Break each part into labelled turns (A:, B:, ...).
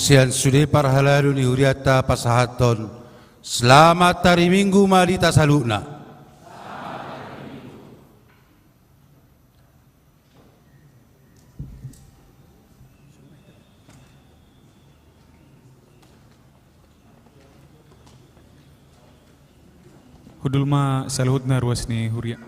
A: Sian sude parhalalu ni huriata pasahaton. Selamat hari Minggu mari tasaluna.
B: Hudulma saluhutna ruas ni huria.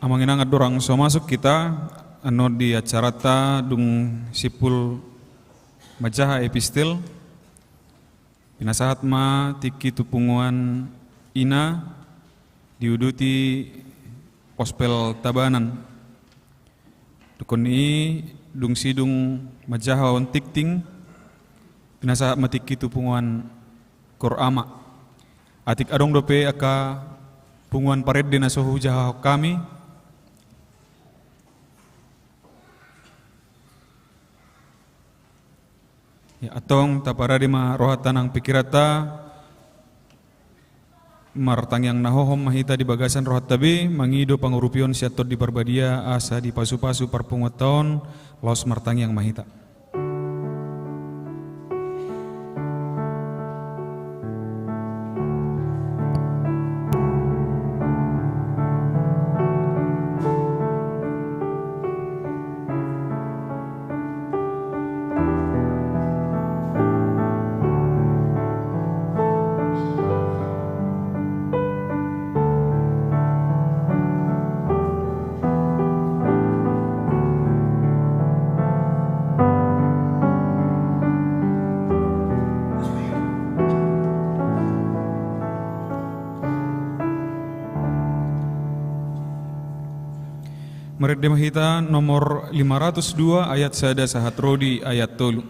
B: Amanginang adorang so masuk kita ano di acara ta dung sipul majaha epistel pinasahat ma tiki tupunguan ina diuduti ospel tabanan dukon i dung sidung majaha on tikting pinasahat ma tiki tupunguan korama atik adong dope aka punguan pared dina sohu jaha kami ya atong taparadi ma rohatan ang pikirata martang yang nahohom mahita di bagasan rohat tabi mangido pangurupion siatot di parbadia asa di pasu-pasu parpungoton los martang yang mahita. Mereka mahita nomor 502 ayat sada sahat rodi ayat tolu.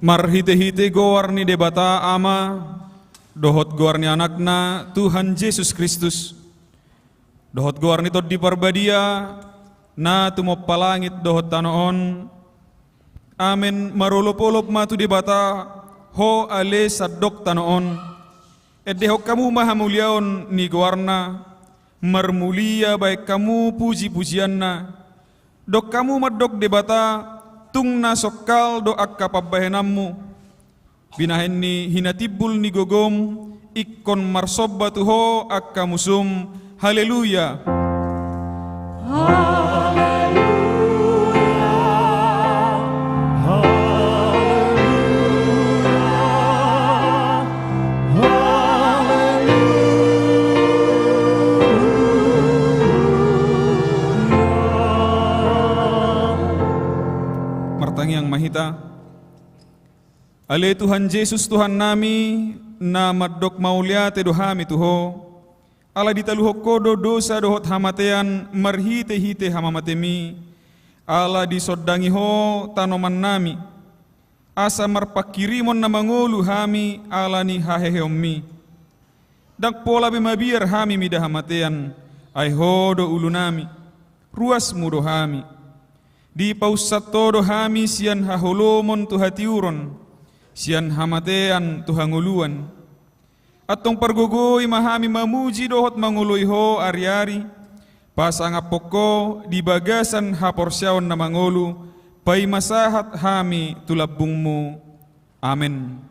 B: Marhite-hite goar ni debata ama, dohot goar ni anakna Tuhan Yesus Kristus. Dohot goar ni tod di parbadia, na tumopalangit dohot tanoon. Amen marulop-ulop matu debata, ho ale sadok tanoon. Edehok kamu mahamulyaon ni goarna, marmulia baik kamu puji-pujianna. Dok kamu madok debata, tung na sokal doak kapabahenammu. Binahen ni hinatibul ni gogom, ikkon marsobba tuho akka musum. Haleluya. Yang mahita, ale Tuhan Yesus Tuhan nami, na madok maulia te dohami tuho, ala ditaluhok kodo dosa dohot hamatean marhite-hite hamamatemi, ala disodangi ho tanoman nami, asa marpakirimon na mangulu hami ala ni haheheommi, dak pola bemabiar hami mida hamatean, ay ho do ulu nami, ruas mudo hami, di pausat todo hami sian haholomon tuhatiuron, sian hamatean tuhanguluan. Atong pargogoy mahami mamuji dohot manguluy ho ari-ari, pasangapoko di bagasan haporsyaon na mangulu, pay masahat hami tulabungmu. Amen.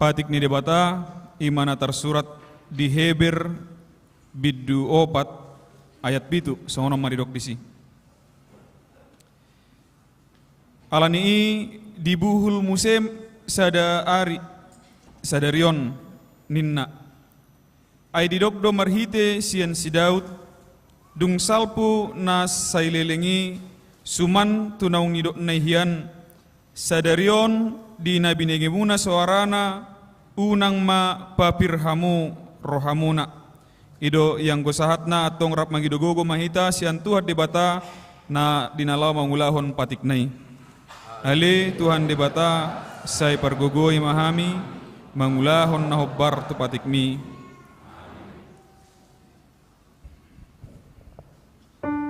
B: Patik ni debata imana tersurat di Heber biddu 4 ayat 7 songono maridok disi. Alani dibuhul musem sadarion ninna. Ay didokdo marhite sian si Daud dung salpu na sailelengi suman tunaung nidok naihian sadarion di nabi negemuna soarana unang ma papirhamu rohamuna ido yang gosahatna atong rap magidogogo mahita sian Tuhan debata na dinalaw mangulahon patiknay. Ali Tuhan debata say pargogoy mahami mangulahon na hobbar tu patikmi.
C: Hallelujah.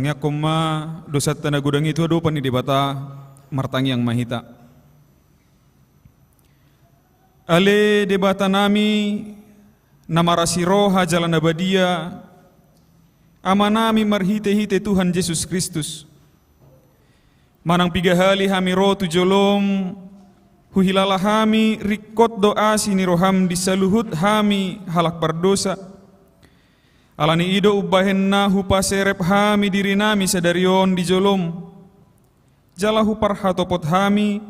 B: Salangnya koma dosa tanda gudang itu ado pani debata martangi yang mahita. Ale debata nami namarasiroha jalan abadia amanami marhite-hite Tuhan Yesus Kristus. Manang pigahali hami rotu jolom huhilala hami rikot doa sini roham disaluhut hami halak pardosa. Alani ido ubahenna hupaserep hami diri nami sadarion di jolom. Jalahu parhatopot hami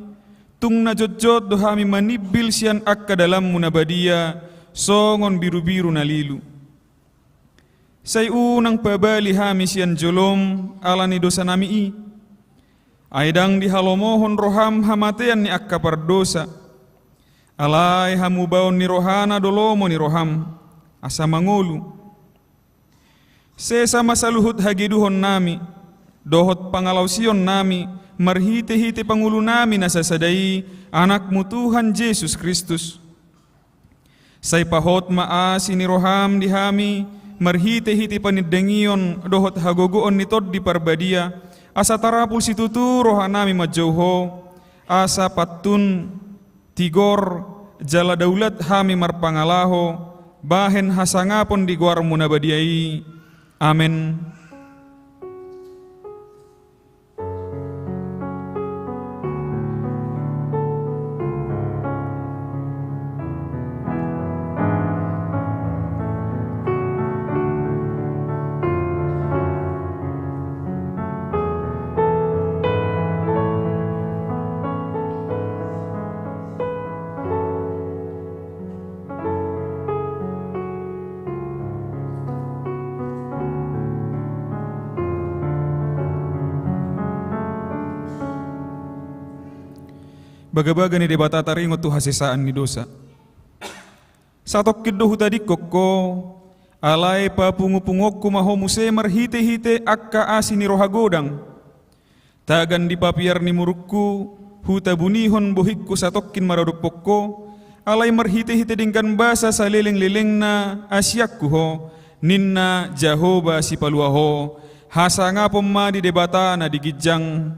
B: tung najot-jot do hami manibil sian akka dalam munabadia songon biru-biru nalilu. Say unang pabali hami sian jolom alani dosa nami i. Aidang dihalomohon roham hamatean ni akka pardosa. Alai hamubaon ni rohana dolomo ni roham asa mangulu. Sesa masaluhut hagiduhon nami, dohot pangalausion nami, marhite-hite pangulu nami nasasadai anakmu Tuhan Yesus Kristus. Say pahot maasi ni roham dihami, marhite-hite panidengion dohot hagogoon nitod di parbadia, asa tarapul situtu rohanami majauho, asa patun tigor jala daulat hami marpangalaho, bahen hasangapon di guar munabadiai. Amin. Bagabaga ni debata taringot tu hasisaan ni dosa. Satok kiddo hutadi kokko alai papungu-pungokku maho muse marhite-hite akka asi ni rohagodang. Tagan di papiar ni murukku huta bunihon bohikku satokkin maraduk pokko alai marhite-hite dingkan basa sa leleng-leleng na asyakku ho ninna Jahoba si paluaho hasa ngapom ma di debata na digijang.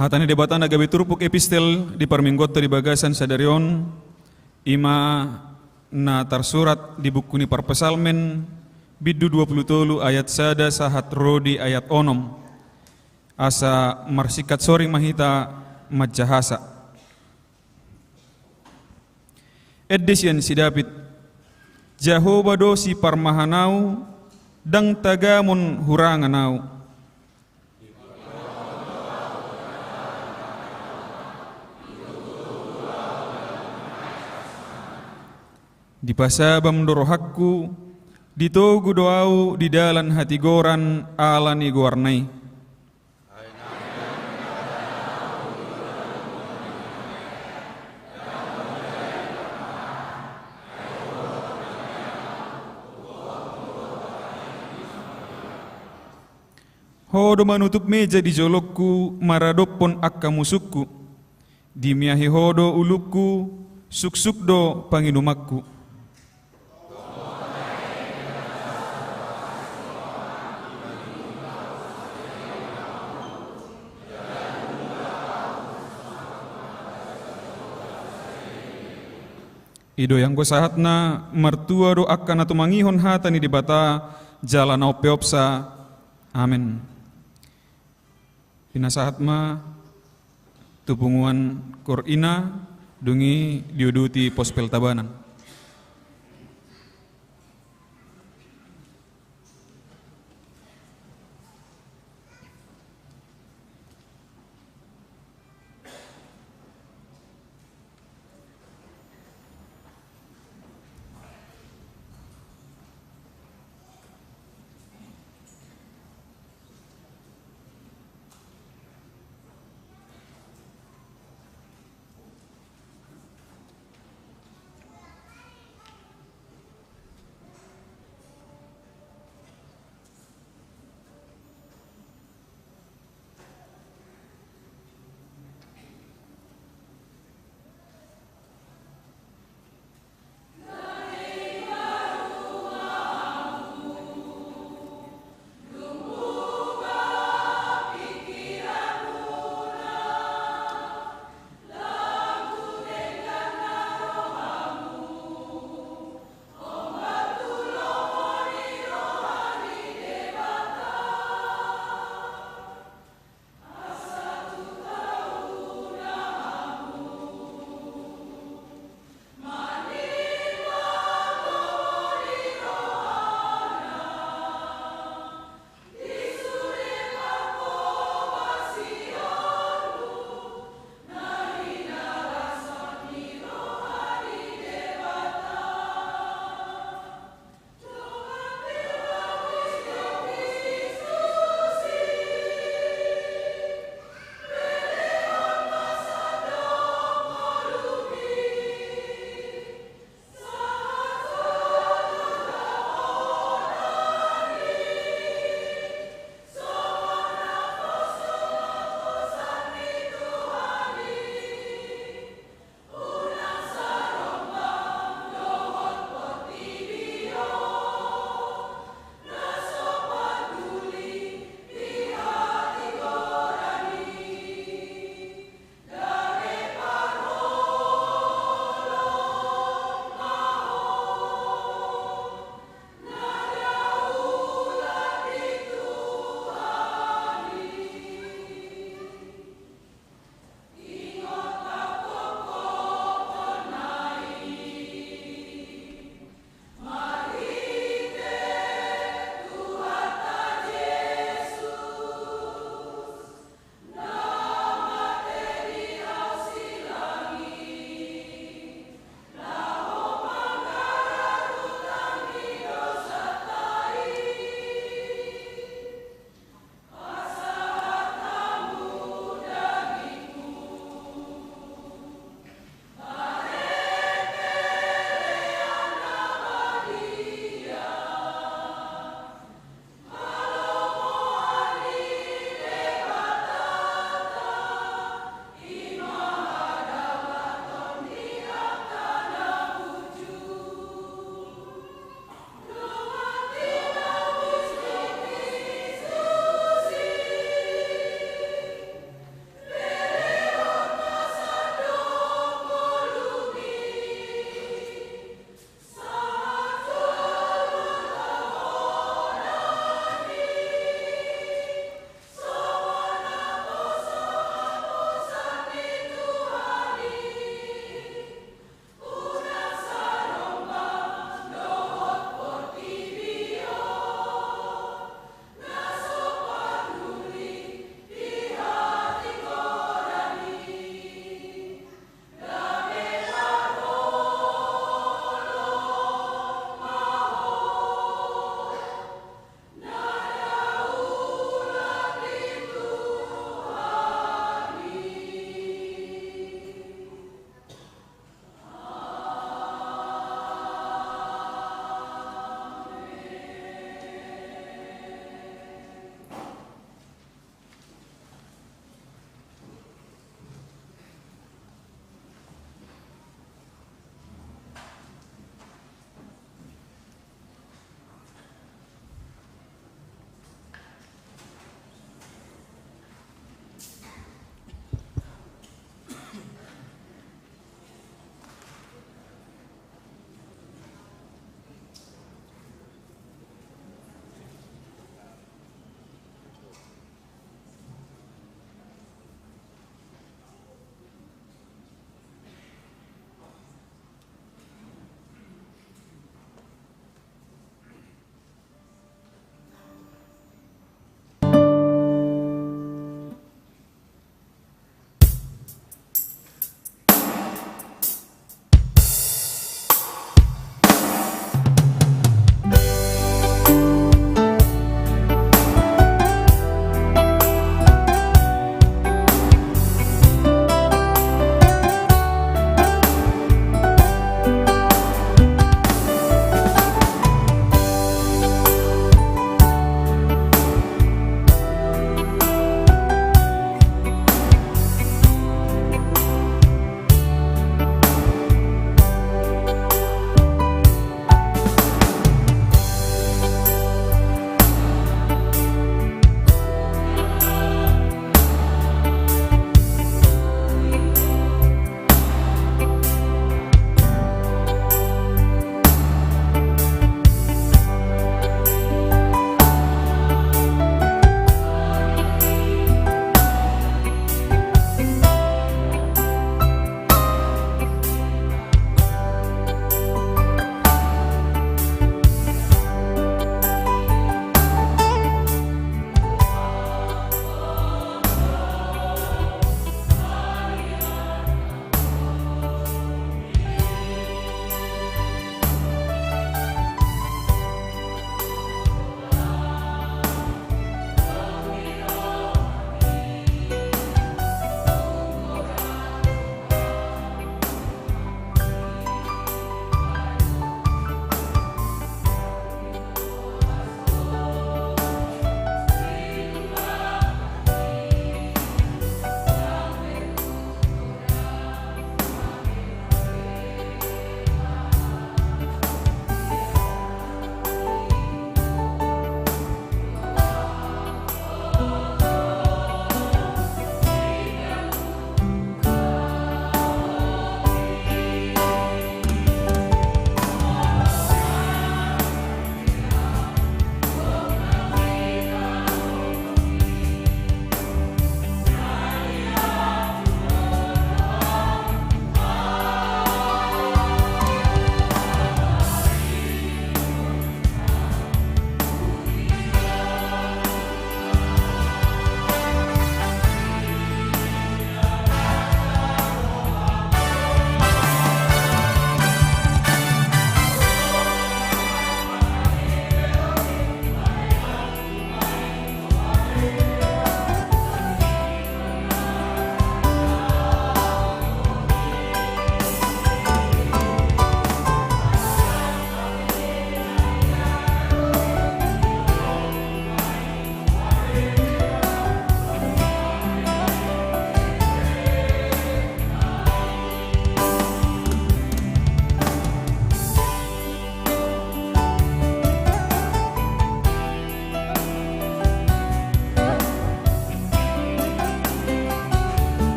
B: Hatani debatan agabe turpuk epistel di parminggoto di bagasan sadarion ima na tersurat di buku ni parpesalmen biddu 20 ayat sada sahat rodi ayat onom asa marsikat soring mahita majahasa edisian si David Jahoba do si parmahanau dang tagamon huranganau di pasabam dorohakku ditogu doau di dalan hati goran alani guarnai Hodo manutup meja di jolokku, maradopon akka musukku. Dimiahi hodo ulukku, suksukdo panginumakku. Ido yang ko sahatna martua do akan atu mangihon hatani di bata jalan au peopsa. Amin. Pinasahat ma tupunguan korina dungi diuduti pospel tabanan.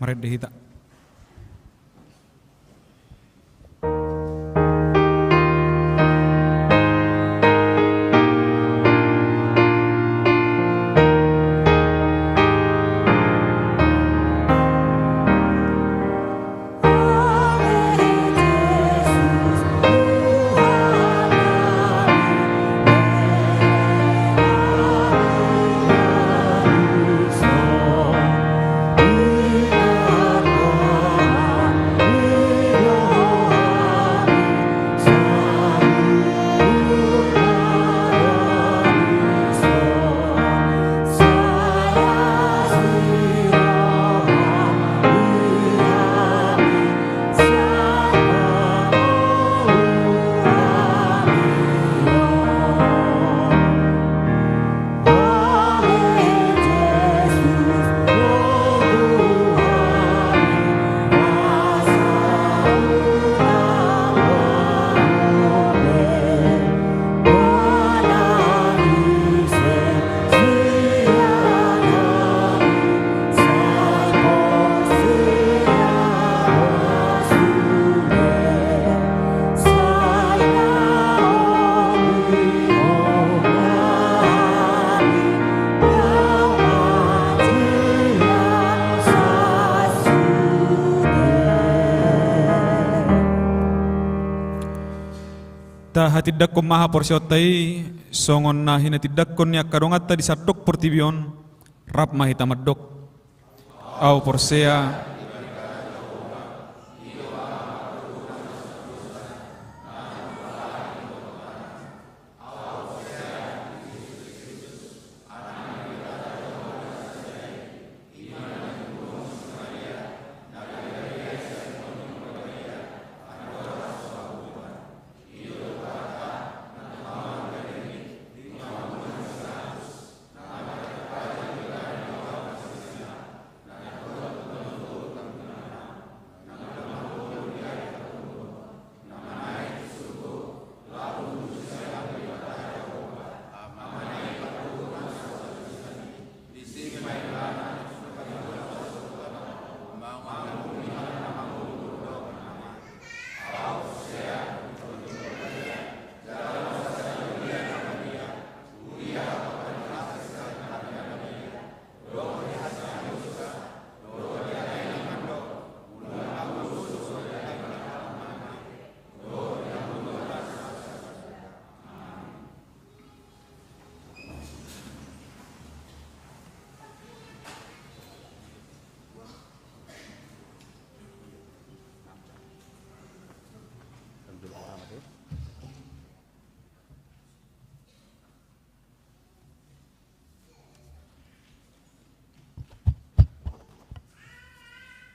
B: Maret dehita. Ta hatidak maha porsiotai songon na hinatidak kon yak kadongat ta disadok portibion rap mahita madok au porsea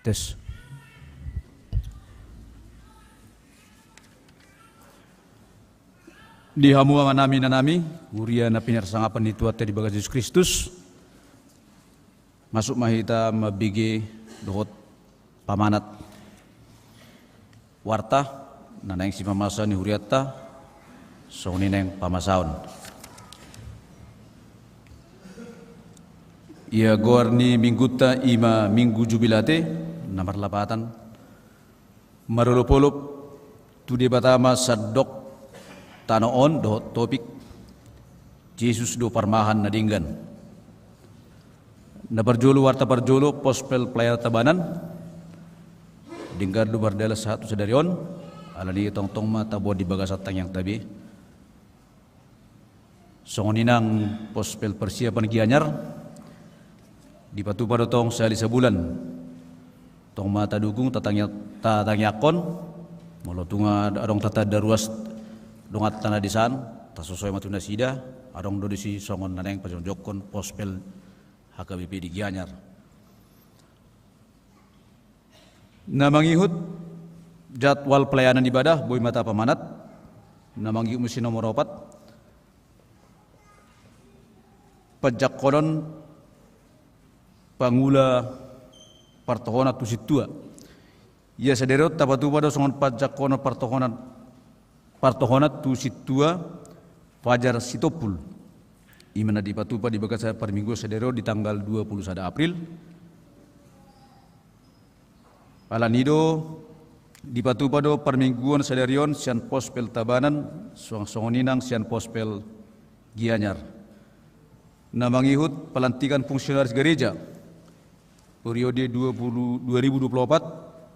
C: tes. Di hamu nami nanami, uria na pinarsanga panituat di bagas Yesus Kristus, masuk mahita mabigi dohot pamanat warta, nanang si pamasa ni huriata, so nineng pamasaon. Ia gor ni mingguta ima minggu jubilate, nomor lapatan, marulupulup, tudi batama sadok, tanoon do topik Yesus do parmahan nadinggan na parjolo warta parjolo pospel player tabanan dinggar do bardela satu sedarion alani tong mata bo di bagasatang yang tabi songoninang pospel persiapan gianyar di patu padotong sehari sebulan tong mata dukung tatangyakon molotunga adong tata daruas dongat tanah disan tasosoy matunda sida adong do disi songon naneng pajonjokon pospel HKBP di Gianyar na mangihut jadwal pelayanan ibadah boy mata pamanat na mangihut musi nomor 4 pajak konon pangula partohona tusitua ia sederot tapatu pada songon pajak konon partohonat tu situa Fajar Sitopul imana di Patupa di Bagasa per minggu sedero di tanggal 21 April Alanido di patupado permingguan sadarion sian pospel Tabanan songoninang sian pospel Gianyar. Na mangihut pelantikan fungsionaris gereja periode 2024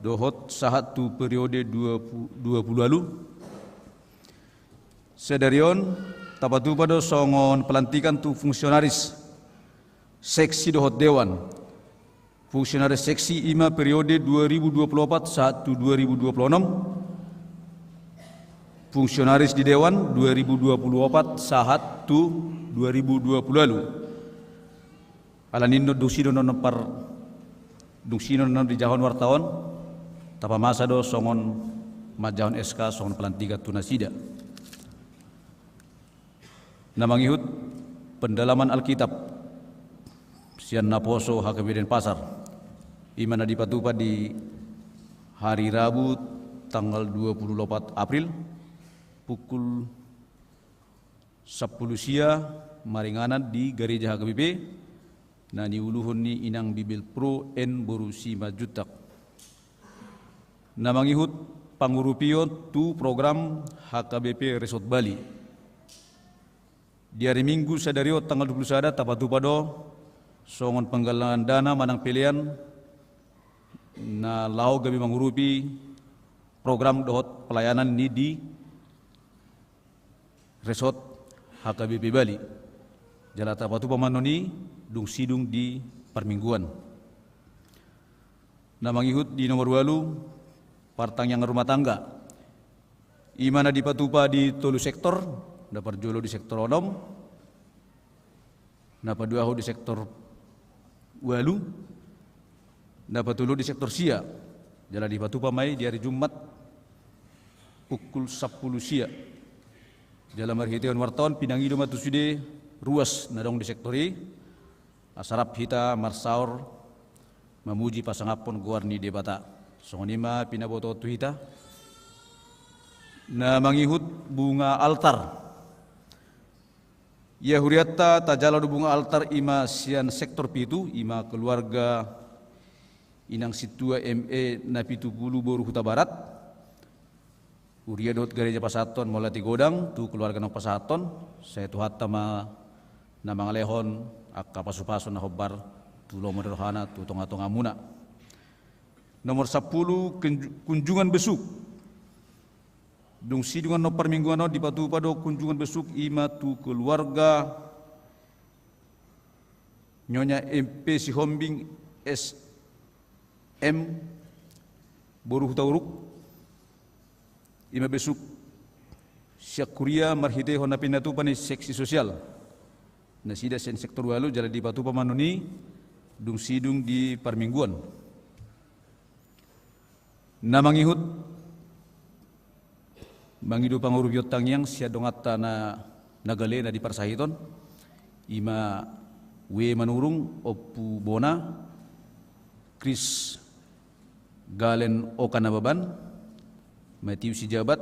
C: dohot sahat tu periode 2020 lalu. Sadarion tapatupado songon pelantikan tu fungsionaris seksi dohot dewan. Fungsionaris seksi IMA periode 2024 saat tu 2026. Fungsionaris di dewan 2024 saat tu 2020 lalu. Alanindo dusino nonpar dusino non di jahon wartawan tapa masa do songon majahon SK songon pelantikan tunasida. Namangihut pendalaman Alkitab sian naposo HKB Denpasar imana di Patupa di hari Rabu tanggal 24 April pukul 10 sia maringanan di gereja HKBP nani uluhun ni inang bibil pro en borusi majutak. Namangihut pangurupio tu program HKBP Resort Bali. Di hari Minggu sadario tanggal 21 tapatupado songon penggalangan dana manang pilihan na lau gabi mangurupi program dohot pelayanan ini di Resort HKBP Bali. Jala tapatupa manoni dung sidung di permingguan. Namangihut di nomor 8 partang yang rumah tangga. Imana di patupa di tolu sektor dapat jolo di sektor onom, dapat dua di sektor walu, dapat tulu di sektor sia. Jala di Patupa mai di hari Jumat pukul 10 sia. Jala marhiteon wartawan pinangido matusude ruas nadong di sektori asarap hita marsaur memuji pasangapon guarni debata. Songonima pinaboto tu hita na mangihut bunga altar. Ya huriatta tajala bunga altar ima sian sektor pitu ima keluarga inang situa ME na pitu bulu boru huta barat uria dot gereja Pasaton molati godang tu keluarga nang Pasaton saya tu hatta ma na mangalehon akka pasupason na hobbar tu lomo derhana tu tonga-tonga muna. Nomor 10 kunjungan besuk dung sidungan no permingguan no di Patupa do kunjungan besuk ima tu keluarga Nyonya MP Sihombing SM Boru Hutauruk ima besuk syakuria marhite hona pinatupa ni seksi sosial nasida sen sektor walu jala di Patupa manoni dung sidung di permingguan. Namangihut mangido pangurubiot tangyang sia dongata na nagale na di Parsahiton ima we manurung opu bona Chris Galen Okanababan Matthew Sijabat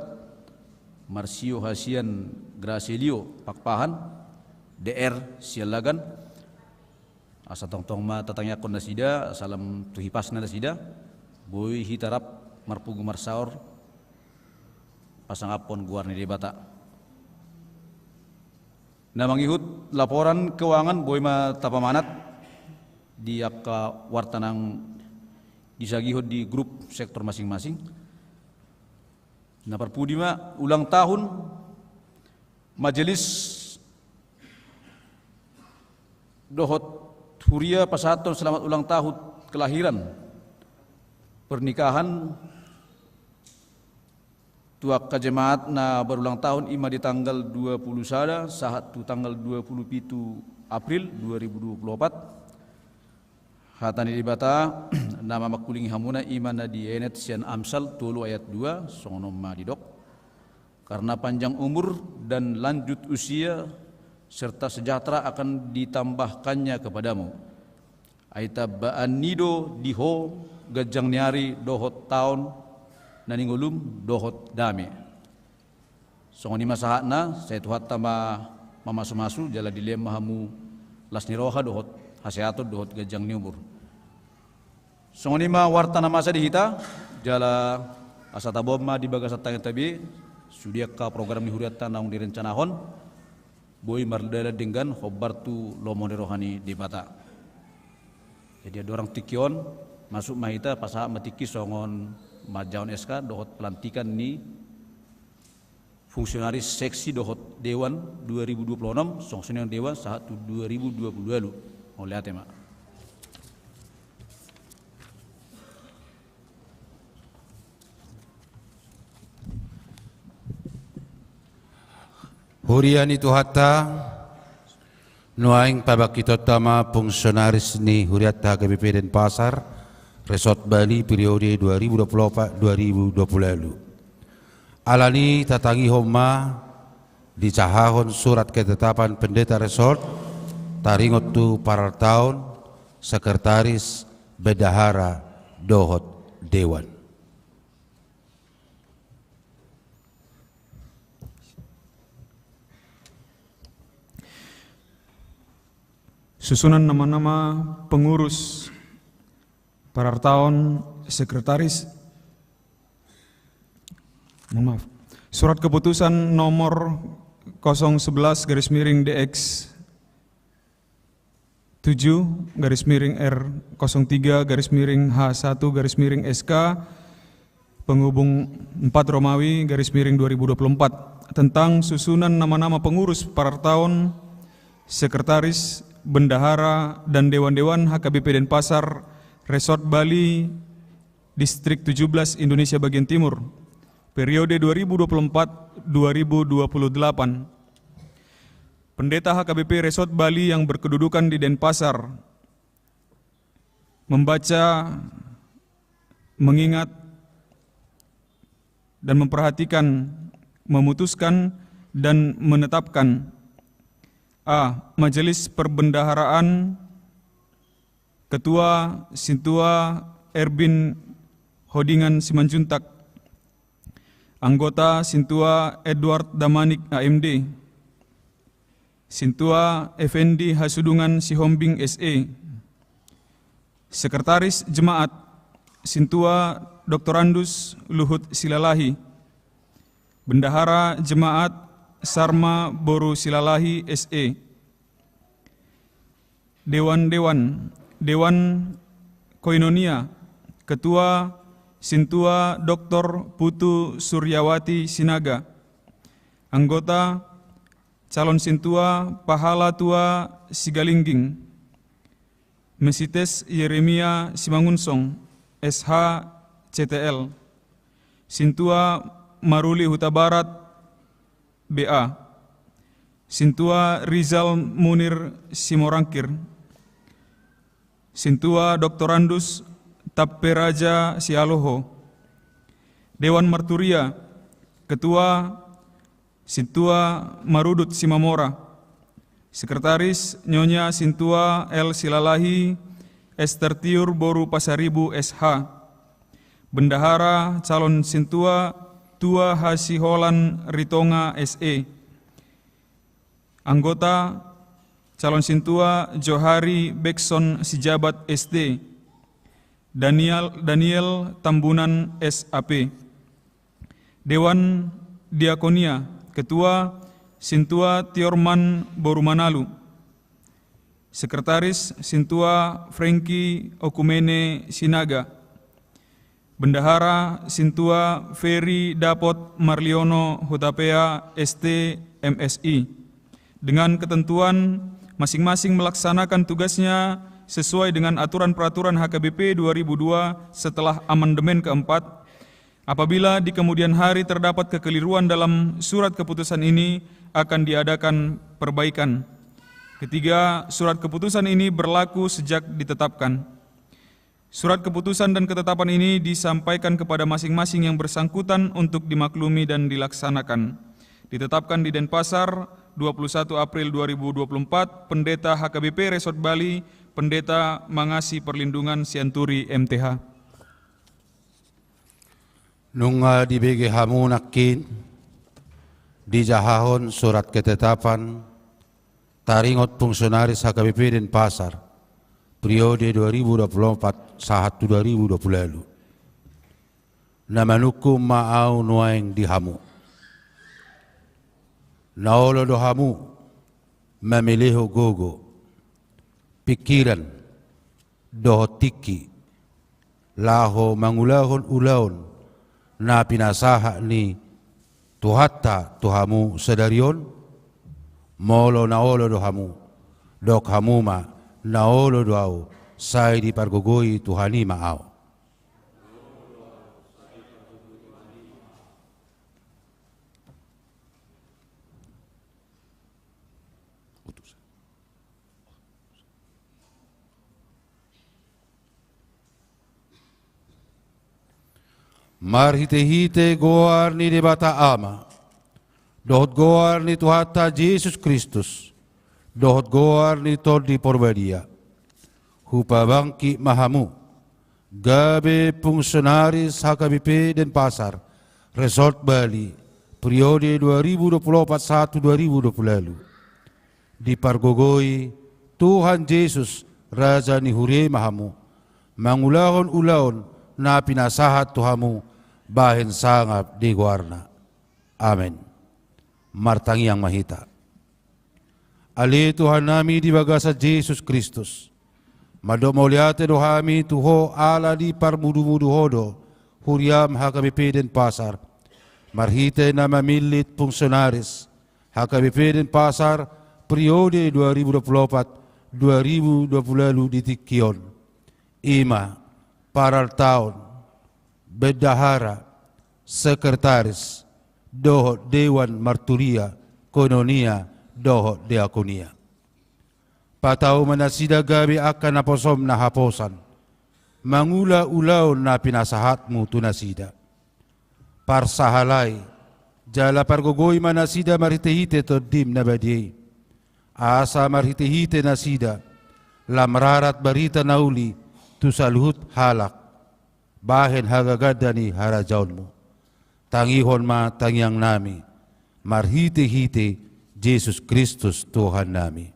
C: Marsio Hasian Gracelio Pakpahan DR Sialagan asa tongtong ma tatangya kon nasida salam tuhipas na nasida boy hitarap marpugu marsaur pasangapon guarni debata. Na mangihut laporan keuangan boy ma tapamanat di akka wartanang disagihut di grup sektor masing-masing. Na parpudi ma ulang tahun majelis dohot huria Pasaton selamat ulang tahun kelahiran pernikahan tuak jemaat na berulang tahun ima di tanggal 20 sada saat tu tanggal 27 April 2024 hatani di bata nama makuling hamuna imana di enet sian Amsal tulu ayat 2 songonom ma didok karena panjang umur dan lanjut usia serta sejahtera akan ditambahkannya kepadamu aita baan nido diho gajang niari dohot tahun naningulum dohot dame. Songoni masahana saya tuhat tama mamasu-masu jala dilem mahamu lasni roha dohot haseatot dohot gajang niumur. Songonima warta nama masa dihita jala asata bomma di bagas tangan tabi sudia ka program di huriata naung direncanahon boy mardala dengan khobartu lomone rohani di bata. Jadi ada orang tikion masuk mahita pasah matiki songon majaon SK dohot pelantikan ni fungsionaris seksi dohot Dewan 2026 songsen yang Dewan saat 2020 lalu oleh tema.
A: Hurian itu hatta nuaing pabakito tama fungsionaris ni huriata KBP Denpasar Resort Bali periode 2024-2020. Alani tatangi homa dicahahon surat ketetapan pendeta resort taringot tu para tahun sekretaris bendahara dohot dewan.
B: Susunan nama-nama pengurus Parartaon Sekretaris. Maaf. Surat keputusan nomor 011/DX 7/R03/H1/SK penghubung 4 Romawi /2024 tentang susunan nama-nama pengurus Parartaon, Sekretaris, Bendahara, dan Dewan-Dewan HKBP Denpasar Resort Bali Distrik 17 Indonesia Bagian Timur periode 2024-2028. Pendeta HKBP Resort Bali yang berkedudukan di Denpasar membaca, mengingat, dan memperhatikan, memutuskan, dan menetapkan A. Majelis Perbendaharaan Ketua Sintua Erbin Hodingan Simanjuntak, Anggota Sintua Edward Damanik AMD, Sintua Effendi Hasudungan Sihombing SE, Sekretaris Jemaat Sintua Dr. Andus Luhut Silalahi, Bendahara Jemaat Sarma Boru Silalahi SE, Dewan-Dewan, Dewan Koinonia, Ketua Sintua Dr. Putu Suryawati Sinaga, Anggota Calon Sintua Pahala Tua Sigalingging, Mesites Yeremia Simangunsong, SH CTL, Sintua Maruli Huta Barat BA, Sintua Rizal Munir Simorangkir, Sintua Dr. Andus Tapperaja Sialoho, Dewan Marturia, Ketua Sintua Marudut Simamora, Sekretaris Nyonya Sintua L. Silalahi Estertiur Boru Pasaribu SH, Bendahara Calon Sintua Tua Hasiholan Ritonga SE, Anggota Calon Sintua Johari Bekson Sijabat SD, Daniel Tambunan SAP, Dewan Diakonia, Ketua Sintua Tiorman Borumanalu, Sekretaris Sintua Franky Okumene Sinaga, Bendahara Sintua Ferry Dapot Marliono Hutapea ST MSI, dengan ketentuan masing-masing melaksanakan tugasnya sesuai dengan aturan peraturan HKBP 2002 setelah amandemen keempat. Apabila di kemudian hari terdapat kekeliruan dalam surat keputusan ini, akan diadakan perbaikan. Ketiga, surat keputusan ini berlaku sejak ditetapkan. Surat keputusan dan ketetapan ini disampaikan kepada masing-masing yang bersangkutan untuk dimaklumi dan dilaksanakan. Ditetapkan di Denpasar 21 April 2024, Pendeta HKBP Resort Bali, Pendeta Mangasi Perlindungan Sianturi MTH.
A: Nunga dibagi hamunakin dijahahon surat ketetapan taringot fungsionaris HKBP Denpasar periode 2024 sahatu 2020. Namanuku ma'au nuaing dihamu. Naolo dohamu memiliho gogo. Pikiran doho tiki. Laho mangulahon ulaon na pinasaha ni tuhata tuhamu sedarion. Molo naolo dohamu. Dok hamuma naolo doau sai di pargogoi tuhani ma'au. Marhite-hite goar ni debata ama, dohot goar ni Tuhata Yesus Kristus, dohot goar ni Todi Porbadia, hupa bangki mahamu, gabe fungsionaris HKBP Denpasar, Resort Bali, periode 2024-2020, dipargogoi Tuhan Yesus Raja Nihure Mahamu, mangulahon ulaon na pinasahat Tuhamu, bahin sangap di guarna. Amin. Martangi yang mahita. Ali Tuhan nami di bagasa Yesus Kristus. Mado mauliate dohami tuho ala di parmudu-mudu hodo. Huriam HKBP Denpasar. Marhite na mamilit fungsionaris. HKBP Denpasar periode 2024-2020 di Tikion. Ima, paral tahun. Bendahara, sekretaris, doho Dewan Marturia, Kononia, doho Diakonia. Patau manasida gabi akan naposom na haposan, mangula ulaon na pinasahatmu tunasida. Parsahalay, jala pargogoy manasida marhitehite to dim na badiyay. Asa marhitehite nasida, lamrarat barita nauli, tu saluhut halak. Bahin hagagada ni harajaunmu. Tangihon ma tangyang nami. Marhite-hite Jesus Kristus Tuhan nami.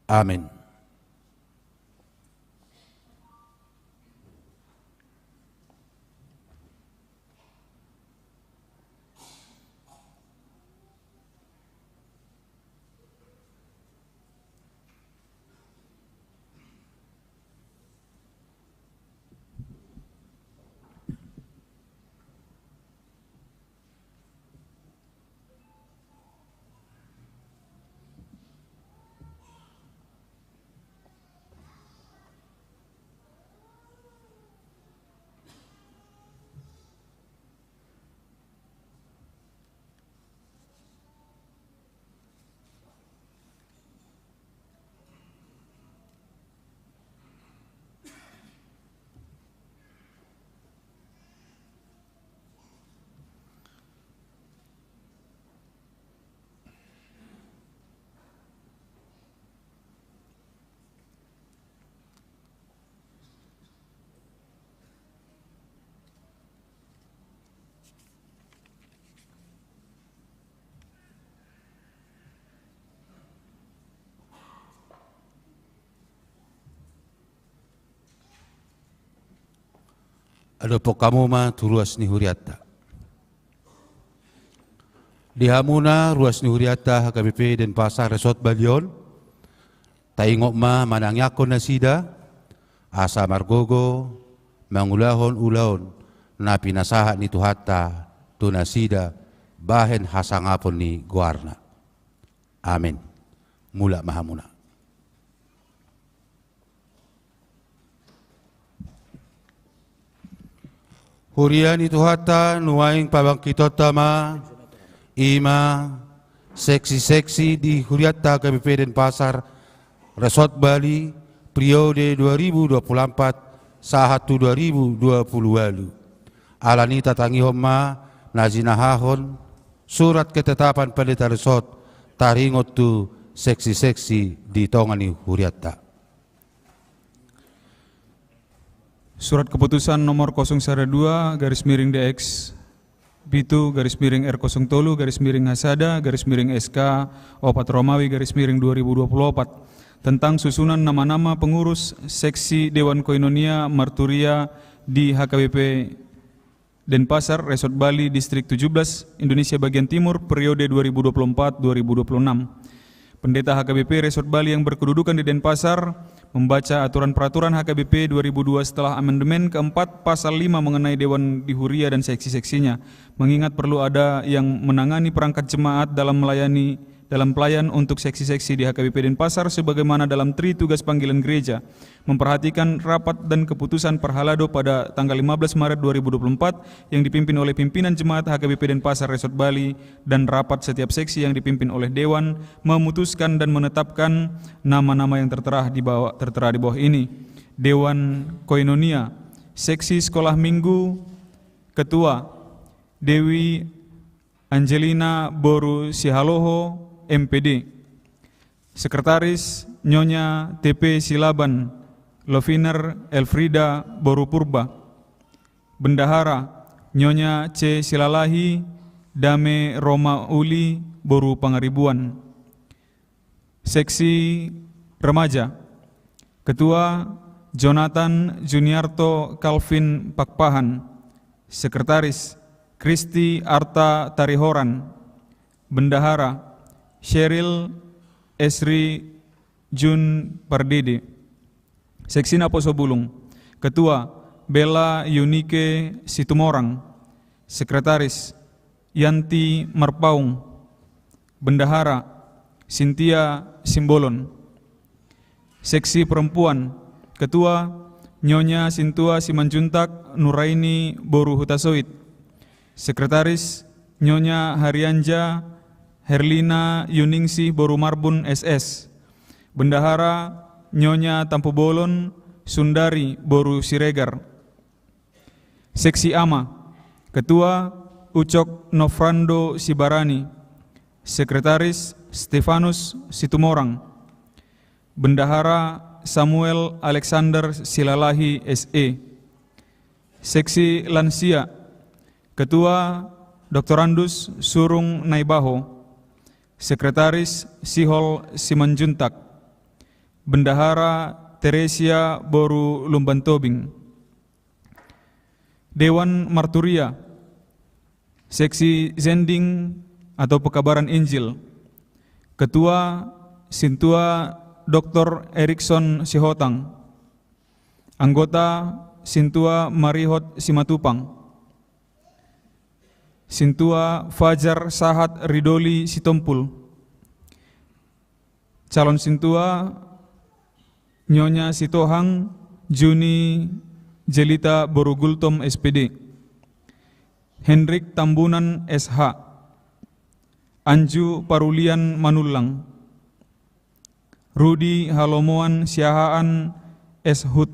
A: Amin. Ada pokamu ma tu ruas ni huriata. Di hamuna ruas ni huriata HKBP Denpasar Resort Balion. Taingok ma manangyakon nasida. Asa margogo mangulahon ulaon na pinasahat ni Tuhata tunasida bahen hasangapon ni guarna. Amin. Mula mahamuna. Hurian itu hata nuaing pabangkitotama ima seksi-seksi di Huriata HKBP Denpasar Resort Bali periode 2024 sahatu 2020. Alani tatangi homa nazinahahon surat ketetapan pendeta resort taringot tu seksi-seksi di tongani Huriata.
B: Surat keputusan nomor 012/DX Bitu /R03/Hasada /SK Opat Romawi /2024 tentang susunan nama-nama pengurus seksi Dewan Koinonia Marturia di HKBP Denpasar, Resort Bali, Distrik 17, Indonesia bagian Timur, periode 2024-2026. Pendeta HKBP Resort Bali yang berkedudukan di Denpasar membaca aturan peraturan HKBP 2002 setelah amandemen keempat pasal 5 mengenai Dewan di Huria dan seksi-seksinya, mengingat perlu ada yang menangani perangkat jemaat dalam pelayan untuk seksi-seksi di HKBP Denpasar sebagaimana dalam Tri Tugas Panggilan Gereja, memperhatikan rapat dan keputusan Perhalado pada tanggal 15 Maret 2024 yang dipimpin oleh pimpinan jemaat HKBP Denpasar Resort Bali dan rapat setiap seksi yang dipimpin oleh Dewan memutuskan dan menetapkan nama-nama yang tertera di bawah ini. Dewan Koinonia, Seksi Sekolah Minggu, Ketua Dewi Angelina Boru Sihaloho, MPD. Sekretaris Nyonya TP Silaban Loviner Elfrida Boru Purba. Bendahara Nyonya C Silalahi Dame Roma Uli Boru Pangaribuan. Seksi Remaja, Ketua Jonathan Juniarto Calvin Pakpahan. Sekretaris Kristi Arta Tarihoran. Bendahara Sheryl Esri Jun Pardede. Seksi Naposo Bulung, Ketua Bella Yunike Situmorang. Sekretaris Yanti Marpaung. Bendahara Cynthia Simbolon. Seksi Perempuan, Ketua Nyonya Sintua Simanjuntak Nuraini Boru Hutasoit. Sekretaris Nyonya Harianja Herlina Yuningsih Boru Marbun SS. Bendahara Nyonya Tampubolon Sundari Boru Siregar. Seksi Ama, Ketua Ucok Nofrando Sibarani. Sekretaris Stefanus Situmorang. Bendahara Samuel Alexander Silalahi SE. Seksi Lansia, Ketua Dr. Andus Surung Naibaho. Sekretaris Sihol Simanjuntak. Bendahara Teresia Boru Lumbantobing. Dewan Marturia, Seksi Zending atau Pekabaran Injil. Ketua Sintua Dr. Erikson Sihotang. Anggota Sintua Marihot Simatupang. Sintua Fajar Sahat Ridoli Sitompul. Calon Sintua Nyonya Sitohang Juni Jelita Borugultom SPD. Hendrik Tambunan SH. Anju Parulian Manulang. Rudi Halomoan Siahaan SHUT.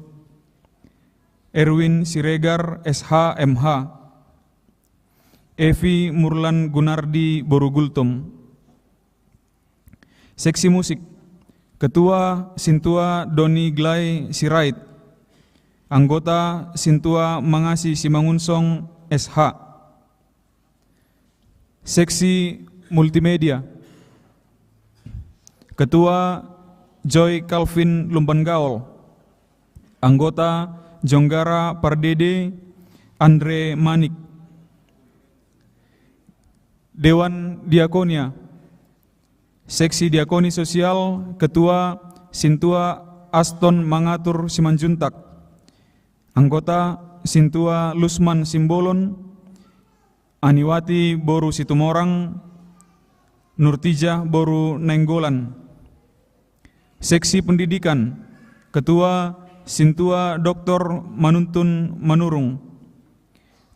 B: Erwin Siregar SH MH. Evi Murlan Gunardi Borugultom. Seksi Musik, Ketua Sintua Doni Glai Sirait. Anggota Sintua Mangasi Simangunsong SH. Seksi Multimedia, Ketua Joy Calvin Lumbangaol. Anggota Jonggara Pardede Andre Manik. Dewan Diakonia, Seksi Diakoni Sosial, Ketua Sintua Aston Mangatur Simanjuntak. Anggota Sintua Lusman Simbolon, Aniwati Boru Situmorang, Nurtijah Boru Nenggolan. Seksi Pendidikan, Ketua Sintua Dr. Manuntun Manurung.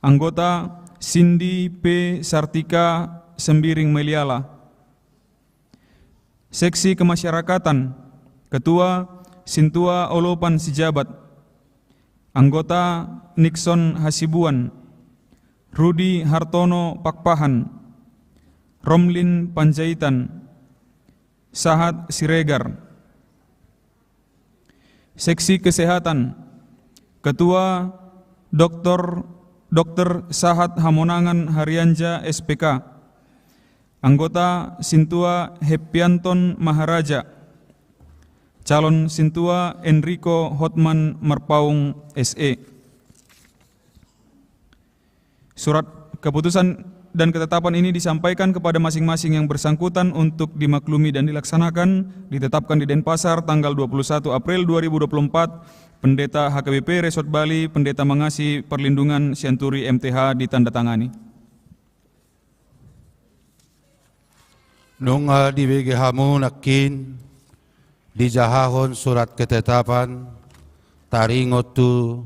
B: Anggota Cindy P. Sartika Sembiring Meliala. Seksi Kemasyarakatan, Ketua Sintua Olopan Sijabat. Anggota Nixon Hasibuan, Rudi Hartono Pakpahan, Romlin Panjaitan, Sahat Siregar. Seksi Kesehatan, Ketua Dr. Sahat Hamonangan Haryanja SPK. Anggota Sintua Hepianton Maharaja. Calon Sintua Enrico Hotman Marpaung SE. Surat keputusan dan ketetapan ini disampaikan kepada masing-masing yang bersangkutan untuk dimaklumi dan dilaksanakan, ditetapkan di Denpasar tanggal 21 April 2024, Pendeta HKBP Resort Bali, Pendeta Mangasi Perlindungan Sianturi MTH ditandatangani.
A: Nung dibagi hamu nakin dijahahon surat ketetapan taringot tu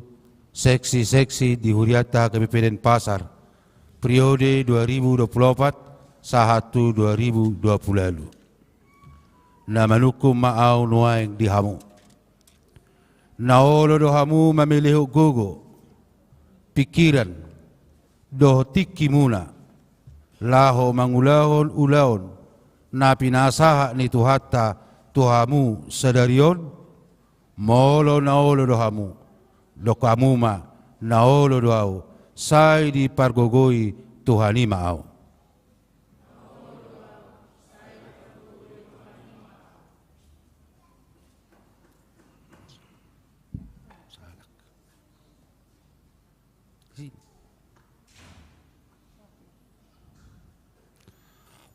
A: seksi-seksi di Huriata HKBP Denpasar periode 2024 sahatu 2020 lalu. Namanukum maaw nuaing di hamu. Naolo do hamu mamilih gogo pikiran do tiki muna laho mangulahon ulaon na pinasaha ni tuhata tuhamu sadarion molo naolo do hamu do kamuma naolo do au sai di pargogoi Tuhani maau.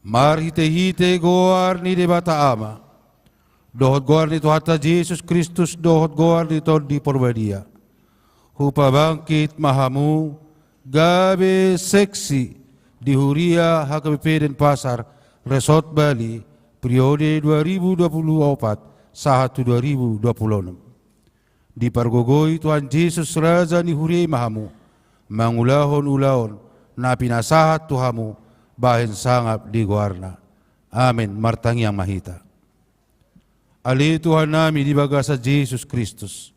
A: Marhite-hite goar ni de bata ama. Dohot goar ni Tuhata Yesus Kristus dohot goar ni ton di porbadia. Hupa bangkit mahamu gabe seksi di Huria HKBP Denpasar Resort Bali periode 2024 sahatu 2026. Dipargogoi Tuhan Yesus Raja ni Huria mahamu mangulahon ulaon na pinasahat Tuhamu bahin sangap di guarna. Amin. Martangi yang mahita. Ali Tuhan nami di bagasa Yesus Kristus.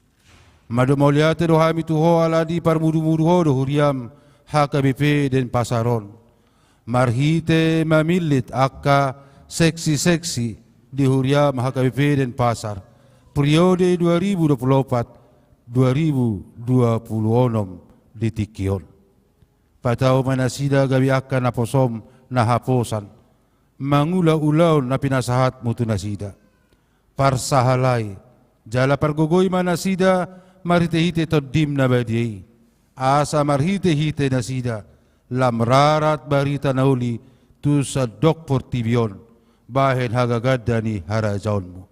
A: Madu mauliate dohami tuho ala di parmudu-mudu ho do huriam HKBP Denpasaron. Marhite mamilit akka seksi-seksi di huriam HKBP Denpasar. Periode 2024-2026 di Tikion. Patao manasida gabi akan naposom na haposan. Mangula-ulaw na pinasahat mutu nasida. Parsahalay. Jala pargogoy manasida marhite-hite todim na badiyay. Asa marhite-hite nasida. Lamrarat barita nauli tu sa dokpor tibion. Bahen hagagadda ni harajaon mo.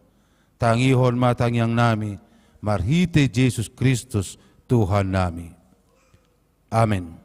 A: Tangihon matangyang nami. Marhite Jesus Kristus Tuhan nami. Amen.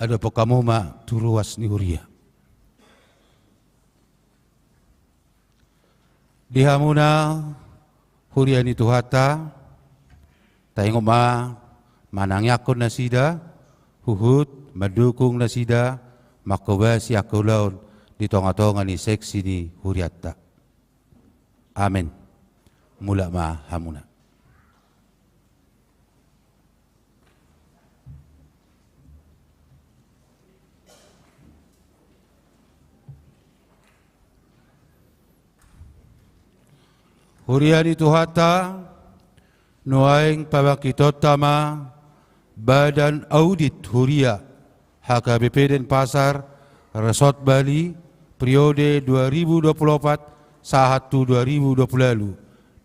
A: ada pokamoma turuas ni huria. Dihamuna huria ni tuhata tayong manangyakon na sida huhut madukung na sida makawasi akulaon ditongatongan ni seksi ni huriata. Amen. Mula hamuna. Huriani tuhata nuaing pabakitotama Badan Audit Huria HKBP Denpasar Resort Bali periode 2024 1 2020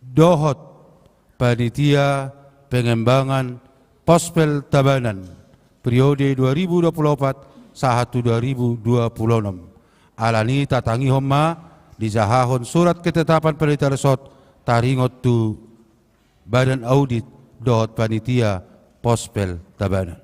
A: dohot panitia pengembangan Pospel Tabanan periode 2024 1 2026 alani tatangi homma dijahahon surat ketetapan penelitian resort taringot tu Badan Audit dohot panitia Pospel Tabanan.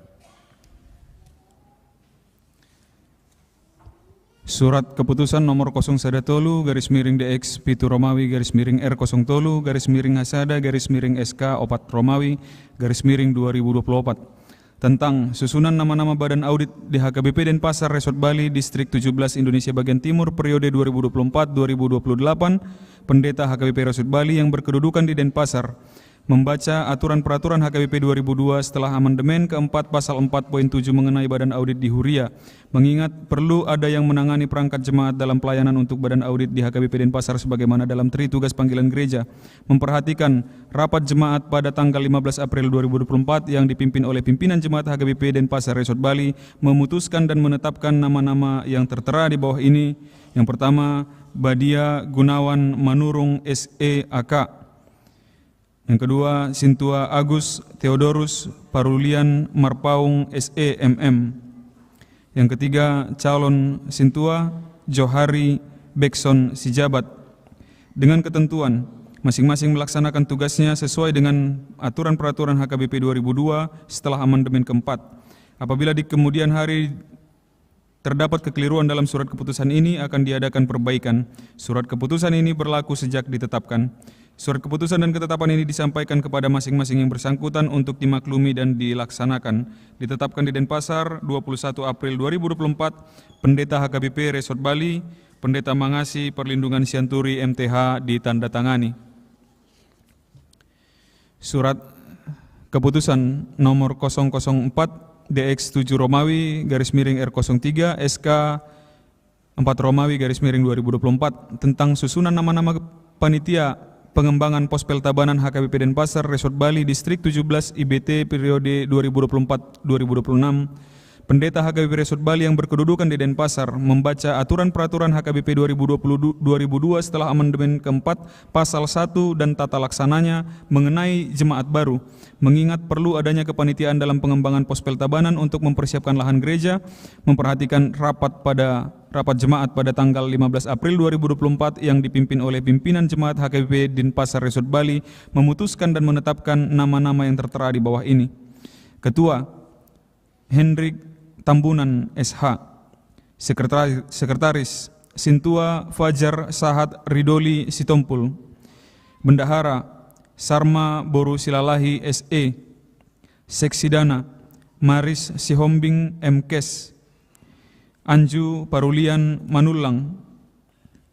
B: Surat Keputusan nomor 01 garis miring DX Pitu Romawi garis miring R03 garis miring Hasada garis miring SK Opat Romawi garis miring 2024 tentang susunan nama-nama Badan Audit di HKBP Denpasar Resort Bali Distrik 17 Indonesia Bagian Timur periode 2024-2028 Pendeta HKBP Resort Bali yang berkedudukan di Denpasar membaca aturan peraturan HKBP 2002 setelah amandemen keempat pasal 4.7 mengenai Badan Audit di Huria, mengingat perlu ada yang menangani perangkat jemaat dalam pelayanan untuk Badan Audit di HKBP Denpasar sebagaimana dalam Tri Tugas Panggilan Gereja, memperhatikan rapat jemaat pada tanggal 15 April 2024 yang dipimpin oleh pimpinan jemaat HKBP Denpasar Resort Bali, memutuskan dan menetapkan nama-nama yang tertera di bawah ini. Yang pertama, Badia Gunawan Manurung SE AK. Yang kedua, Sintua Agus Theodorus Parulian Marpaung SEMM. Yang ketiga, calon Sintua Johari Bekson Sijabat. Dengan ketentuan, masing-masing melaksanakan tugasnya sesuai dengan aturan peraturan HKBP 2002 setelah amandemen keempat. Apabila di kemudian hari terdapat kekeliruan dalam surat keputusan ini, akan diadakan perbaikan. Surat keputusan ini berlaku sejak ditetapkan. Surat keputusan dan ketetapan ini disampaikan kepada masing-masing yang bersangkutan untuk dimaklumi dan dilaksanakan. Ditetapkan di Denpasar 21 April 2024, Pendeta HKBP Resort Bali, Pendeta Mangasi Perlindungan Sianturi MTH ditandatangani. Surat keputusan nomor 004 DX7 Romawi garis miring R03 SK 4 Romawi garis miring 2024 tentang susunan nama-nama panitia pengembangan Pospel Tabanan HKBP Denpasar Resort Bali Distrik 17 IBT periode 2024-2026. Pendeta HKBP Resort Bali yang berkedudukan di Denpasar membaca aturan peraturan HKBP 2002 setelah amandemen keempat pasal 1 dan tata laksananya mengenai jemaat baru, mengingat perlu adanya kepanitiaan dalam pengembangan Pospel Tabanan untuk mempersiapkan lahan gereja, memperhatikan rapat jemaat pada tanggal 15 April 2024 yang dipimpin oleh pimpinan jemaat HKBP Denpasar Resort Bali, memutuskan dan menetapkan nama-nama yang tertera di bawah ini. Ketua, Hendrik Tambunan SH. Sekretaris, Sintua Fajar Sahat Ridoli Sitompul. Bendahara, Sarma Boru Silalahi SE. Seksidana, Maris Sihombing MKes. Anju Parulian Manulang.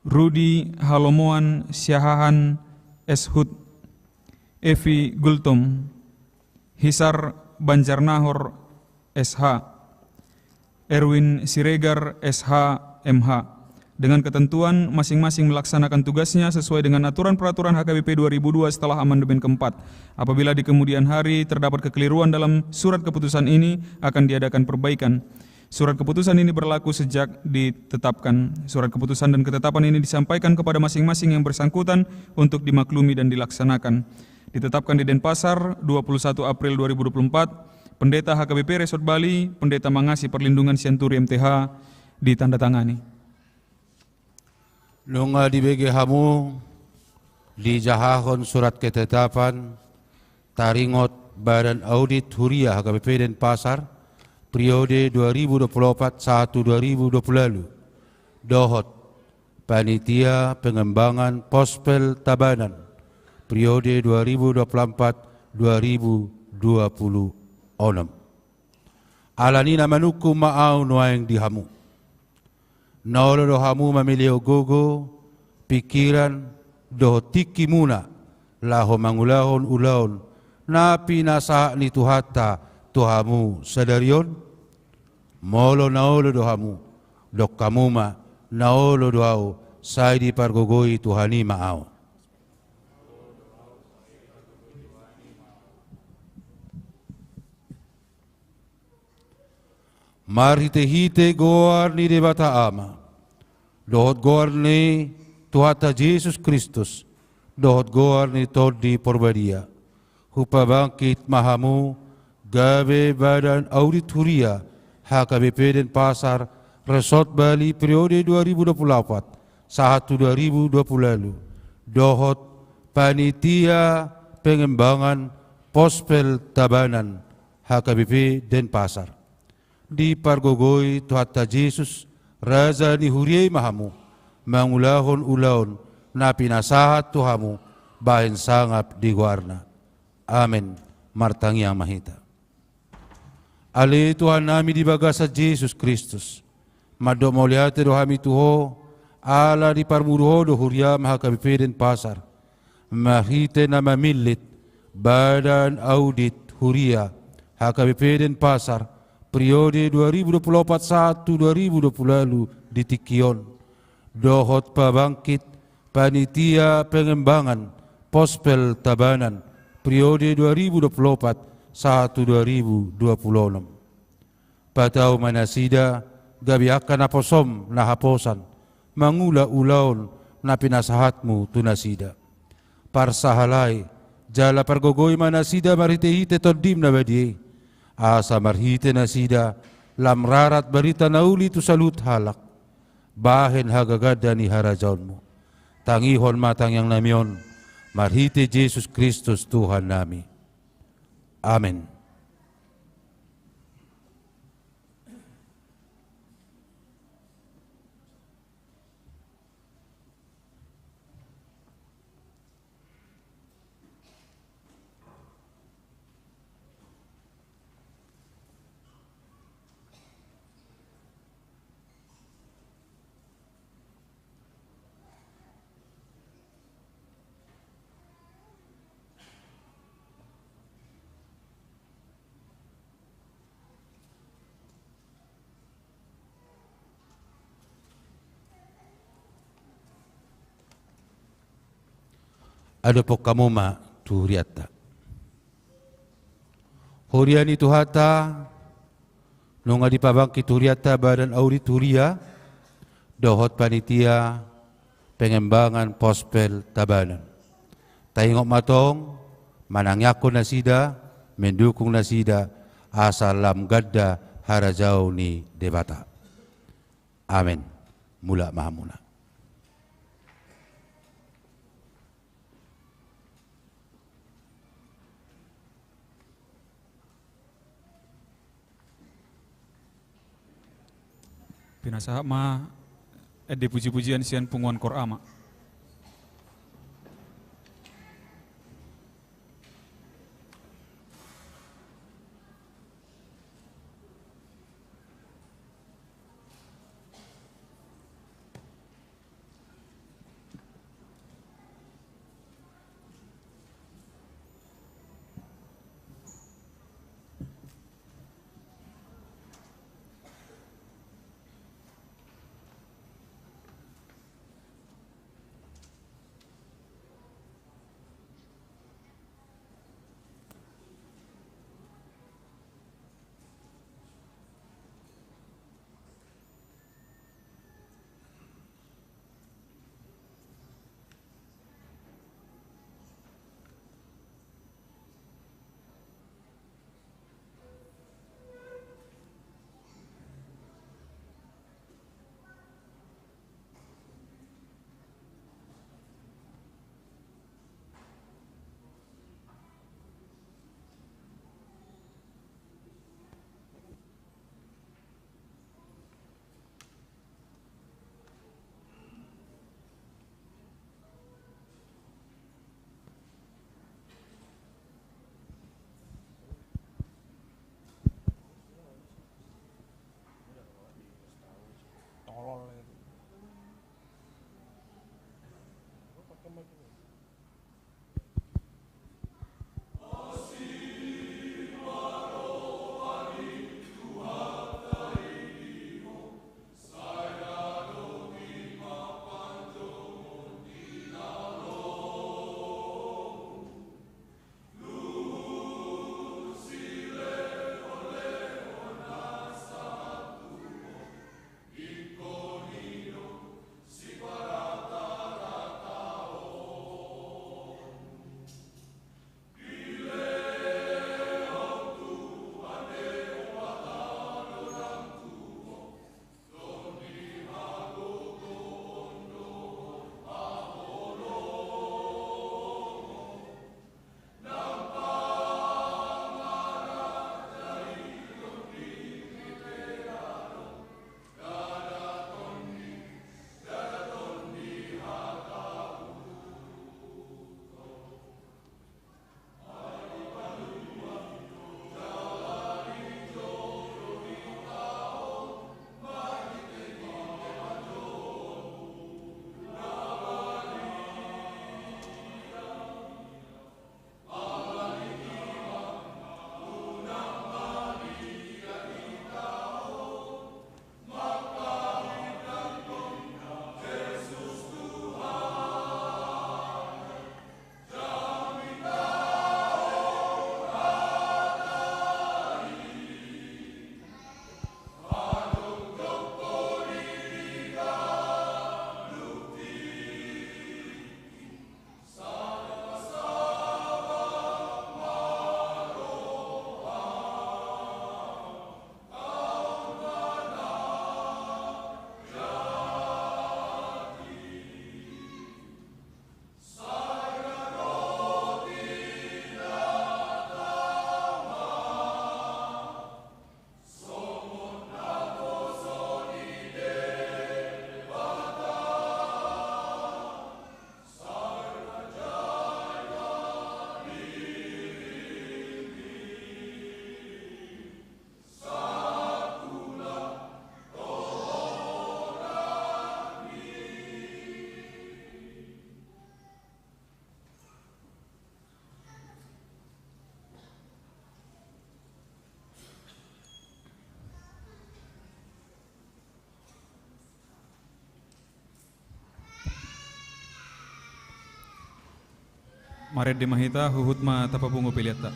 B: Rudi Halomoan Siahahan Eshut. Evi Gultom. Hisar Banjarnahor SH. Erwin Siregar SH MH. Dengan ketentuan masing-masing melaksanakan tugasnya sesuai dengan aturan peraturan HKBP 2002 setelah amandemen keempat. Apabila di kemudian hari terdapat kekeliruan dalam surat keputusan ini, akan diadakan perbaikan. Surat keputusan ini berlaku sejak ditetapkan. Surat keputusan dan ketetapan ini disampaikan kepada masing-masing yang bersangkutan untuk dimaklumi dan dilaksanakan. Ditetapkan di Denpasar 21 April 2024, Pendeta HKBP Resort Bali, Pendeta Mangasi Perlindungan Sianturi MTH ditandatangani.
A: Nunga dibagi hamu dijahahon surat ketetapan taringot Badan Audit Huria HKBP Denpasar periode 2024-2020. Dohot Panitia Pengembangan Pospel Tabanan periode 2024-2026. Alanina manuku maau nuaing dihamu. Naolo dohamu mamilio gogo, pikiran, dohotiki muna, laho mangulahon ulaon, napi nasa ni tuhata tuhamu sadarion. Molo naolo dohamu, dok kamuma, naolo doau, sai di pargogoi tuhani maau. Marhite-hite goar ni debata ama. Dohot goar ni Tuhata Yesus Kristus. Dohot goar ni todi porbadia. Hupa bangkit mahamu. Gabe badan audit huria. HKBP dan Pasar. Resort Bali periode 2024. 1/2020. Dohot Panitia Pengembangan Pospel Tabanan. HKBP dan Pasar. Di pargogoi Tuhata Yesus raza ni huriai mahamu mangulahon ulaon na pinasahat tuhamu bahin sangap di guarna. Amen. Martangiang mahita. Ali Tuhan nami di bagasa Yesus Kristus. Madok mauliate dohami tuho ala di parmuruho do huria mahakabipeden pasar. Mahite na mamilit badan audit huria hakabipeden pasar. Periode 2024-1/2020 di Tikion. Dohot pabangkit Panitia Pengembangan Pospel Tabanan. Periode 2024-1/2026. Patau manasida gabiakan aposom na haposan. Mangula ulaon na pinasahatmu tunasida. Parsahalay jala pargogoy manasida marite-hite todim na badie. Asa marhite na sida, lamrarat barita nauli tu salut halak, bahen hagagada ni harajaon mo. Tangihon matang yang namion, marhite Yesus Kristus Tuhan nami. Amen. Ada pokamoma tuhuriata. Huriani tuhata nunga dipabangki tuhuriata badan audit huria dohot panitia pengembangan pospel tabanan. Tayongok matong manangyako na sida mendukung na sida asal lam gadda harajau ni debata. Amin. Mula mahamuna.
B: Pinasaha ma ede puji-pujian sian punguan korama. Maret de mahita huhut ma tapabungo piliata.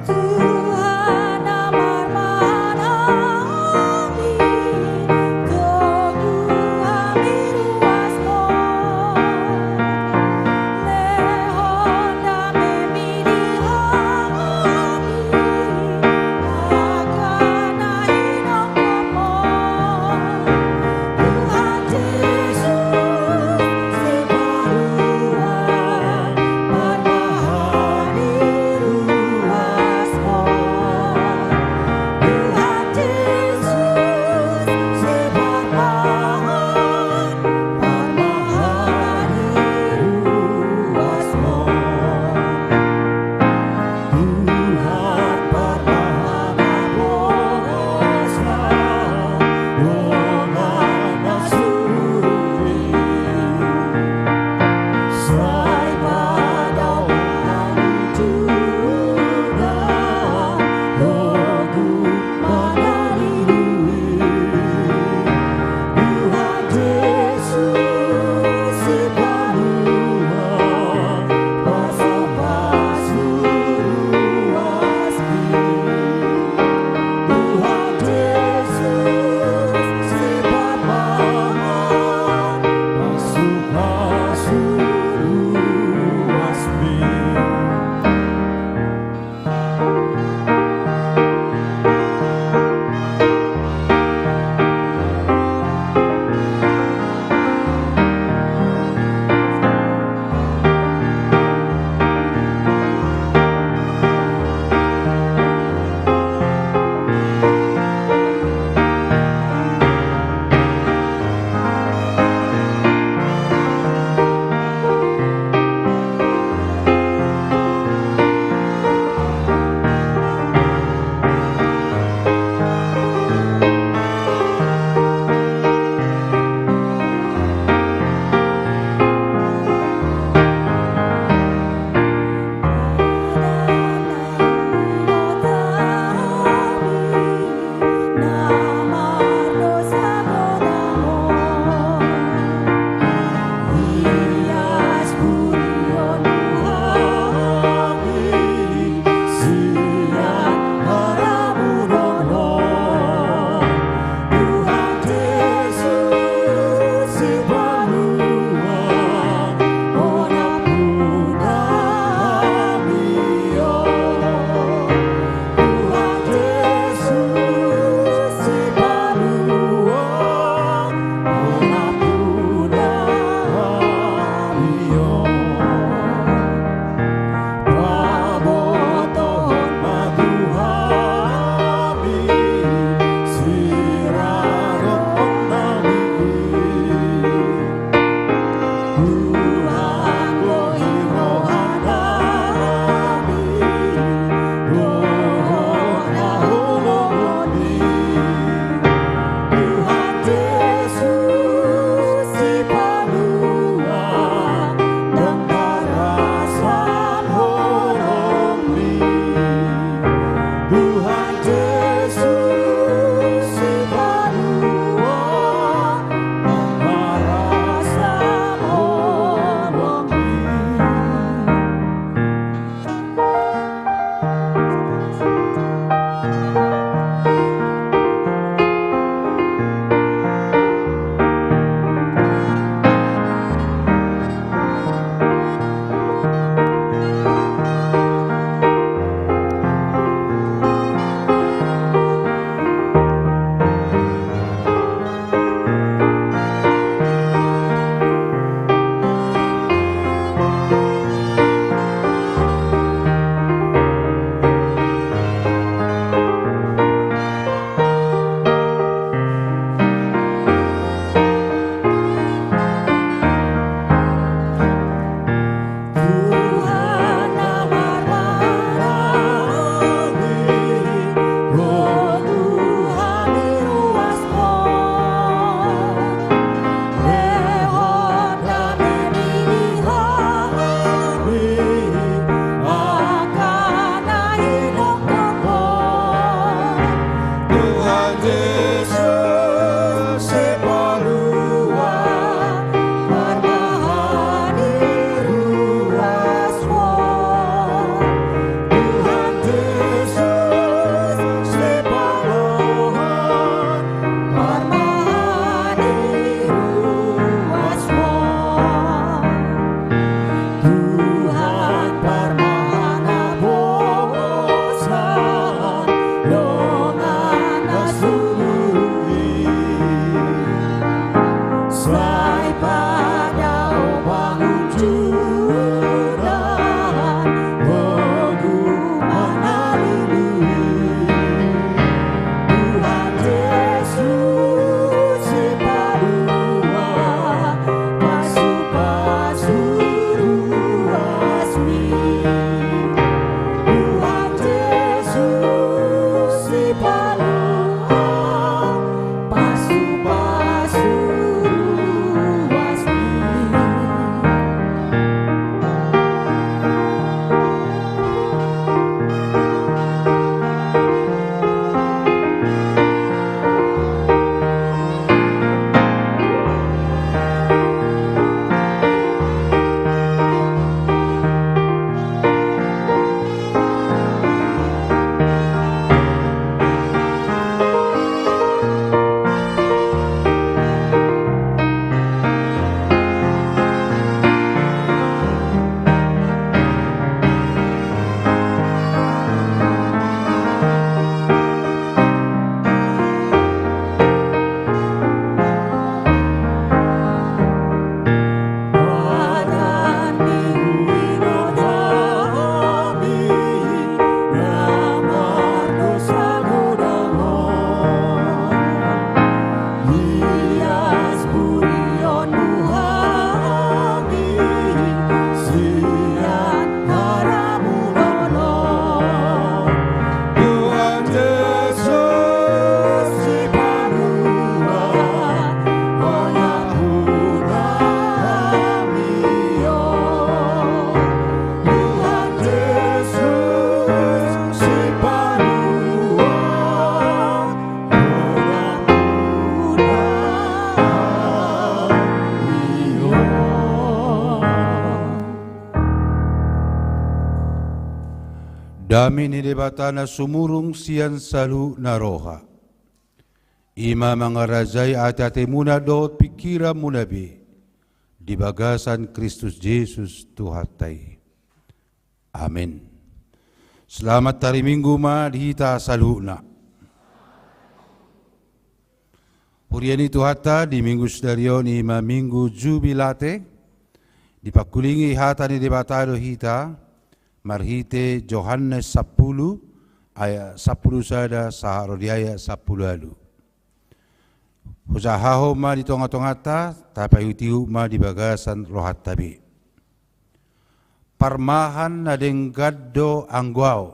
D: Tuhan amar manami, Tuhan miruasmo.
A: Dami ni debata na sumurung siyan salu na roha. Ima mga razay at ate muna doot pikira munabi. Di bagasan Kristus Jesus tuhatay. Amen. Selamat hari Minggu ma dihita salu na. Puriani tuhata di minggu sedarion ima minggu jubilate. Dipakulingi hata ni debatado hita. Marhite Johannes 10 ayat 10 sada saharodiaya 10 lalu. Usahaho ma di tonga-tongata tapi utiu ma di bagasan rohat tabi. Parmahan nadeng gaddo angguao.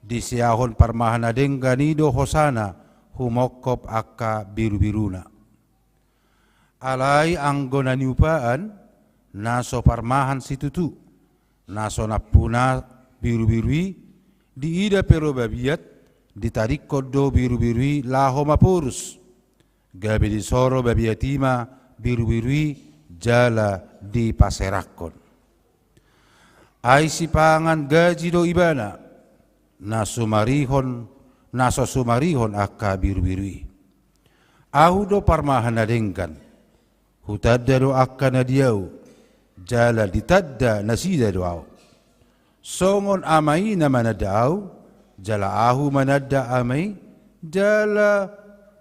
A: Di siahon parmahan nadeng ganido hosana humokop akka biru-biruna. Alai anggona niupaan naso parmahan situtu. Naso napuna biru-birui di ida pero babiat ditarik kodo biru-birui laho mapurus gabi di soro babiatima biru-birui jala di paserakon ai sipangan gaji do ibana naso sumarihon akka biru-birui ahu do parmahan nadengkan hutadda do akka nadiau jala ditadda nasida doau. Songon amai na manadau, jala ahu manadda amai, jala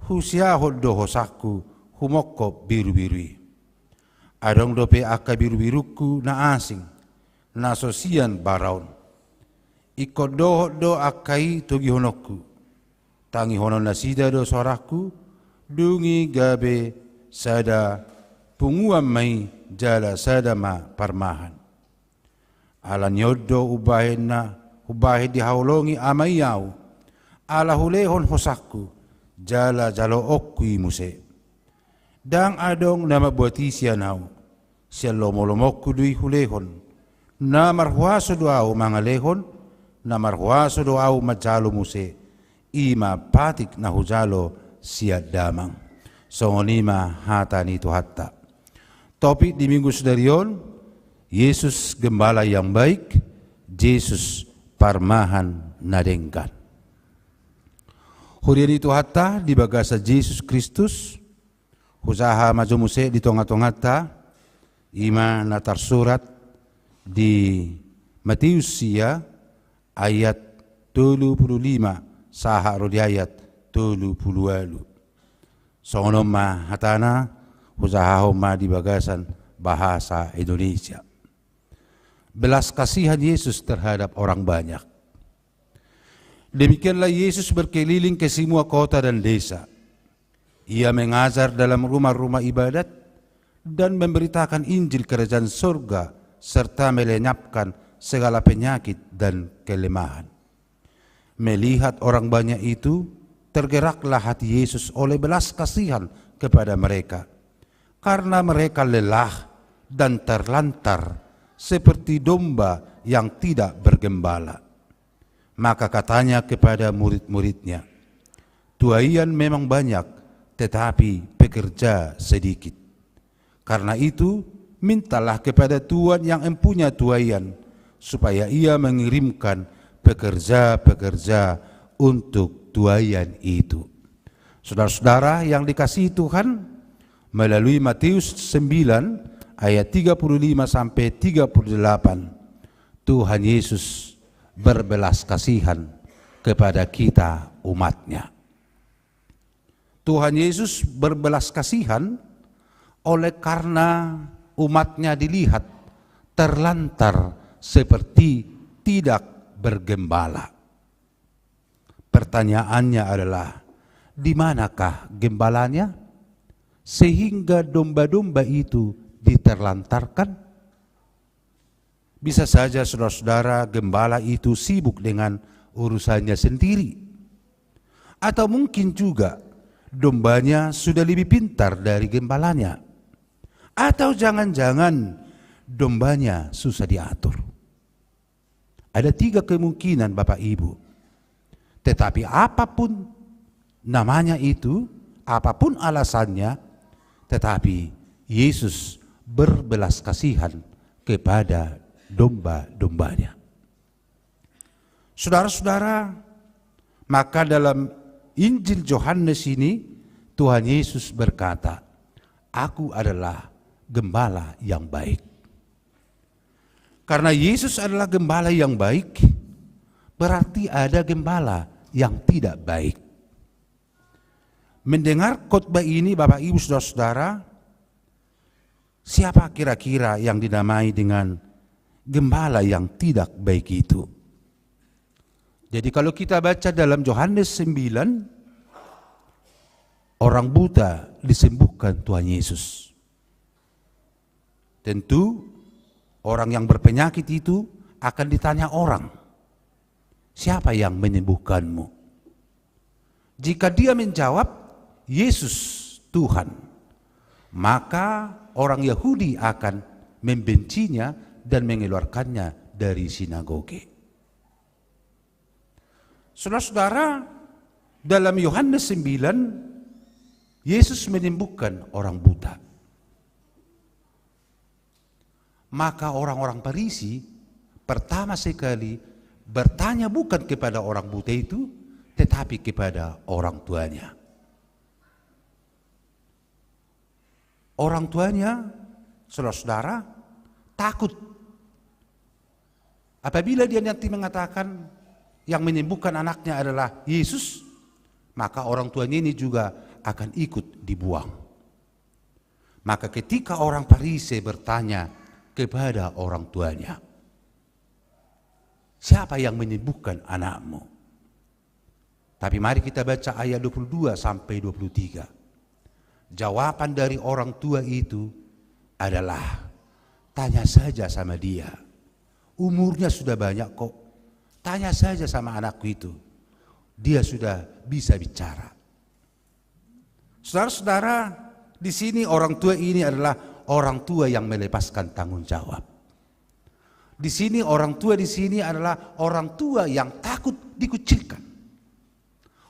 A: husyahod do hosaku humokop biru-birui. Adong dope akka biru-biruku na asing, na sosian baraon. Ikot dohot do akai togi honokku. Tangi honon nasida do soraku, dungi gabe sada punguam mai jala sadama parmahan. Ala nyodo ubahin di haulongi amayau. Ala hulehon hosakku jala jalo okui muse. Dang adong nama buati sianau. Siya lomolomokku dui hulehon. Na marhuaso do au mangalehon. Na marhuaso do au majalo muse. ima patik na hujalo siat damang. Songonima hatani tu hatta. Topik di minggu sedarion, Yesus gembala yang baik, Yesus parmahan nadengkan. Hurian itu hatta di bagasa Yesus Kristus, usaha majumuse di tonga-tonga ta, ima natar surat di Matius sia ayat 35 saha rodi ayat 38. Songonom ma hatana usaha ma di bagasan bahasa Indonesia. Belas kasihan Yesus terhadap orang banyak. Demikianlah Yesus berkeliling ke semua kota dan desa. Ia mengajar dalam rumah-rumah ibadat dan memberitakan Injil kerajaan surga serta melenyapkan segala penyakit dan kelemahan. Melihat orang banyak itu, tergeraklah hati Yesus oleh belas kasihan kepada mereka, karena mereka lelah dan terlantar seperti domba yang tidak bergembala. Maka katanya kepada murid-muridnya, tuaian memang banyak, tetapi pekerja sedikit. Karena itu, mintalah kepada Tuhan yang empunya tuaian, supaya ia mengirimkan pekerja-pekerja untuk tuaian itu. Saudara-saudara yang dikasihi Tuhan, melalui Matius 9 ayat 35 sampai 38, Tuhan Yesus berbelas kasihan kepada kita umatnya. Tuhan Yesus berbelas kasihan oleh karena umatnya dilihat terlantar seperti tidak bergembala. Pertanyaannya adalah, di manakah gembalanya sehingga domba-domba itu diterlantarkan? Bisa saja saudara-saudara gembala itu sibuk dengan urusannya sendiri. Atau mungkin juga dombanya sudah lebih pintar dari gembalanya. Atau jangan-jangan dombanya susah diatur. Ada 3 kemungkinan Bapak Ibu. Tetapi apapun namanya itu, apapun alasannya, tetapi Yesus berbelas kasihan kepada domba-dombanya. Saudara-saudara, maka dalam Injil Yohanes ini Tuhan Yesus berkata, "Aku adalah gembala yang baik." Karena Yesus adalah gembala yang baik, berarti ada gembala yang tidak baik. Mendengar khotbah ini Bapak Ibu Saudara-saudara, siapa kira-kira yang dinamai dengan gembala yang tidak baik itu? Jadi kalau kita baca dalam Yohanes 9, orang buta disembuhkan Tuhan Yesus. Tentu orang yang berpenyakit itu akan ditanya orang, siapa yang menyembuhkanmu? Jika dia menjawab, Yesus Tuhan, maka orang Yahudi akan membencinya dan mengeluarkannya dari sinagoge. Saudara-saudara, dalam Yohanes 9, Yesus menyembuhkan orang buta. Maka orang-orang Farisi pertama sekali bertanya bukan kepada orang buta itu, tetapi kepada orang tuanya. Orang tuanya, saudara-saudara, takut. Apabila dia nanti mengatakan yang menyembuhkan anaknya adalah Yesus, maka orang tuanya ini juga akan ikut dibuang. Maka ketika orang Farisi bertanya kepada orang tuanya, siapa yang menyembuhkan anakmu? Tapi mari kita baca ayat 22 sampai 23. Jawaban dari orang tua itu adalah, tanya saja sama dia. Umurnya sudah banyak kok. Tanya saja sama anakku itu. Dia sudah bisa bicara. Saudara-saudara, di sini orang tua ini adalah orang tua yang melepaskan tanggung jawab. Di sini orang tua di sini adalah orang tua yang takut dikucilkan.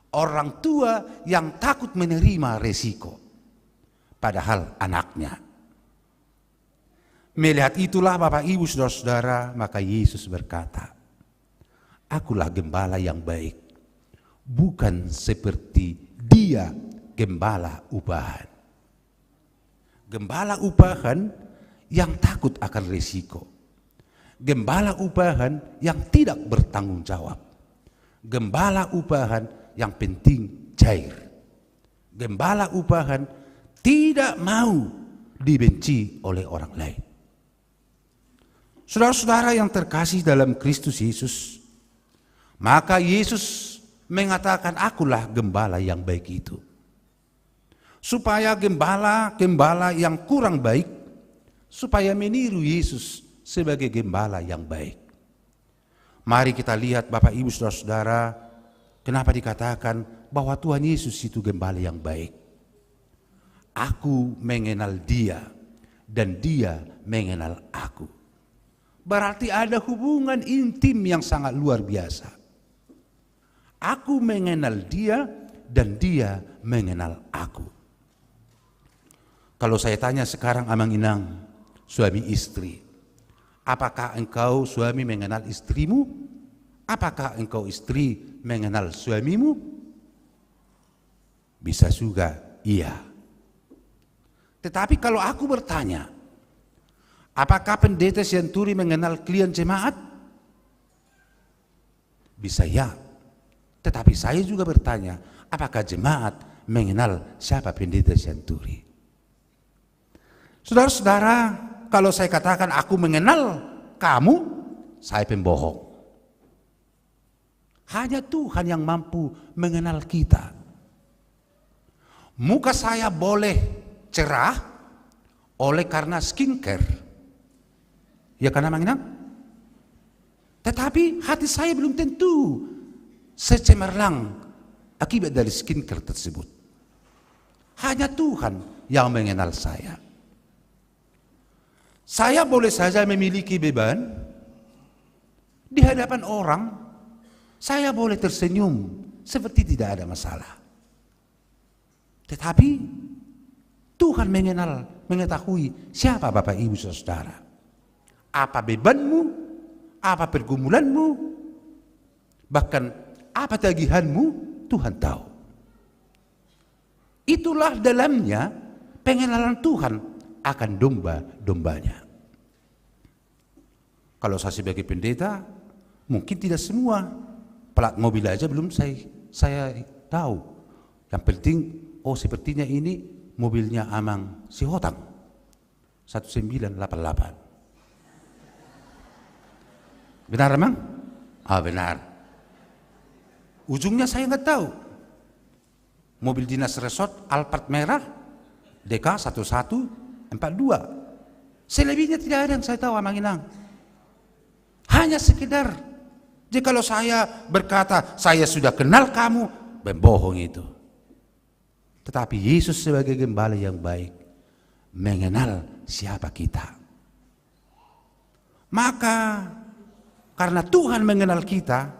A: Orang tua yang takut menerima resiko, padahal anaknya. Melihat itulah Bapak Ibu Saudara-saudara, maka Yesus berkata, "Akulah gembala yang baik, bukan seperti dia gembala upahan." Gembala upahan yang takut akan resiko. Gembala upahan yang tidak bertanggung jawab. Gembala upahan yang penting cair. Gembala upahan tidak mau dibenci oleh orang lain. Saudara-saudara yang terkasih dalam Kristus Yesus, maka Yesus mengatakan, "Akulah gembala yang baik itu." Supaya gembala yang kurang baik, supaya meniru Yesus sebagai gembala yang baik. Mari kita lihat Bapak Ibu Saudara-saudara, kenapa dikatakan bahwa Tuhan Yesus itu gembala yang baik. Aku mengenal dia dan dia mengenal aku. Berarti ada hubungan intim yang sangat luar biasa. Aku mengenal dia dan dia mengenal aku. Kalau saya tanya sekarang Amang Inang, suami istri, apakah engkau suami mengenal istrimu? Apakah engkau istri mengenal suamimu? Bisa juga iya. Tetapi kalau aku bertanya, apakah pendeta Sianturi mengenal klien jemaat? Bisa ya. Tetapi saya juga bertanya, apakah jemaat mengenal siapa pendeta Sianturi? Saudara-saudara, kalau saya katakan aku mengenal kamu, saya pembohong. Hanya Tuhan yang mampu mengenal kita. Muka saya boleh cerah oleh karena skincare. Ya karena mengenal. Tetapi hati saya belum tentu secemerlang akibat dari skincare tersebut. Hanya Tuhan yang mengenal saya. Saya boleh saja memiliki beban di hadapan orang. Saya boleh tersenyum seperti tidak ada masalah. Tetapi Tuhan mengetahui siapa Bapak Ibu Saudara. Apa bebanmu, apa pergumulanmu, bahkan apa tagihanmu, Tuhan tahu. Itulah dalamnya pengenalan Tuhan akan domba-dombanya. Kalau saya sebagai pendeta, mungkin tidak semua plat mobil aja belum saya tahu. Yang penting, oh sepertinya ini mobilnya Amang Sihotang 1988. Benar Amang? Benar. Ujungnya saya nggak tahu. Mobil dinas resort Alphard merah DK 1142. Selebihnya tidak ada yang saya tahu Amang Inang. Hanya sekedar. Jadi kalau saya berkata saya sudah kenal kamu, berbohong itu. Tetapi Yesus sebagai gembala yang baik mengenal siapa kita. Maka karena Tuhan mengenal kita,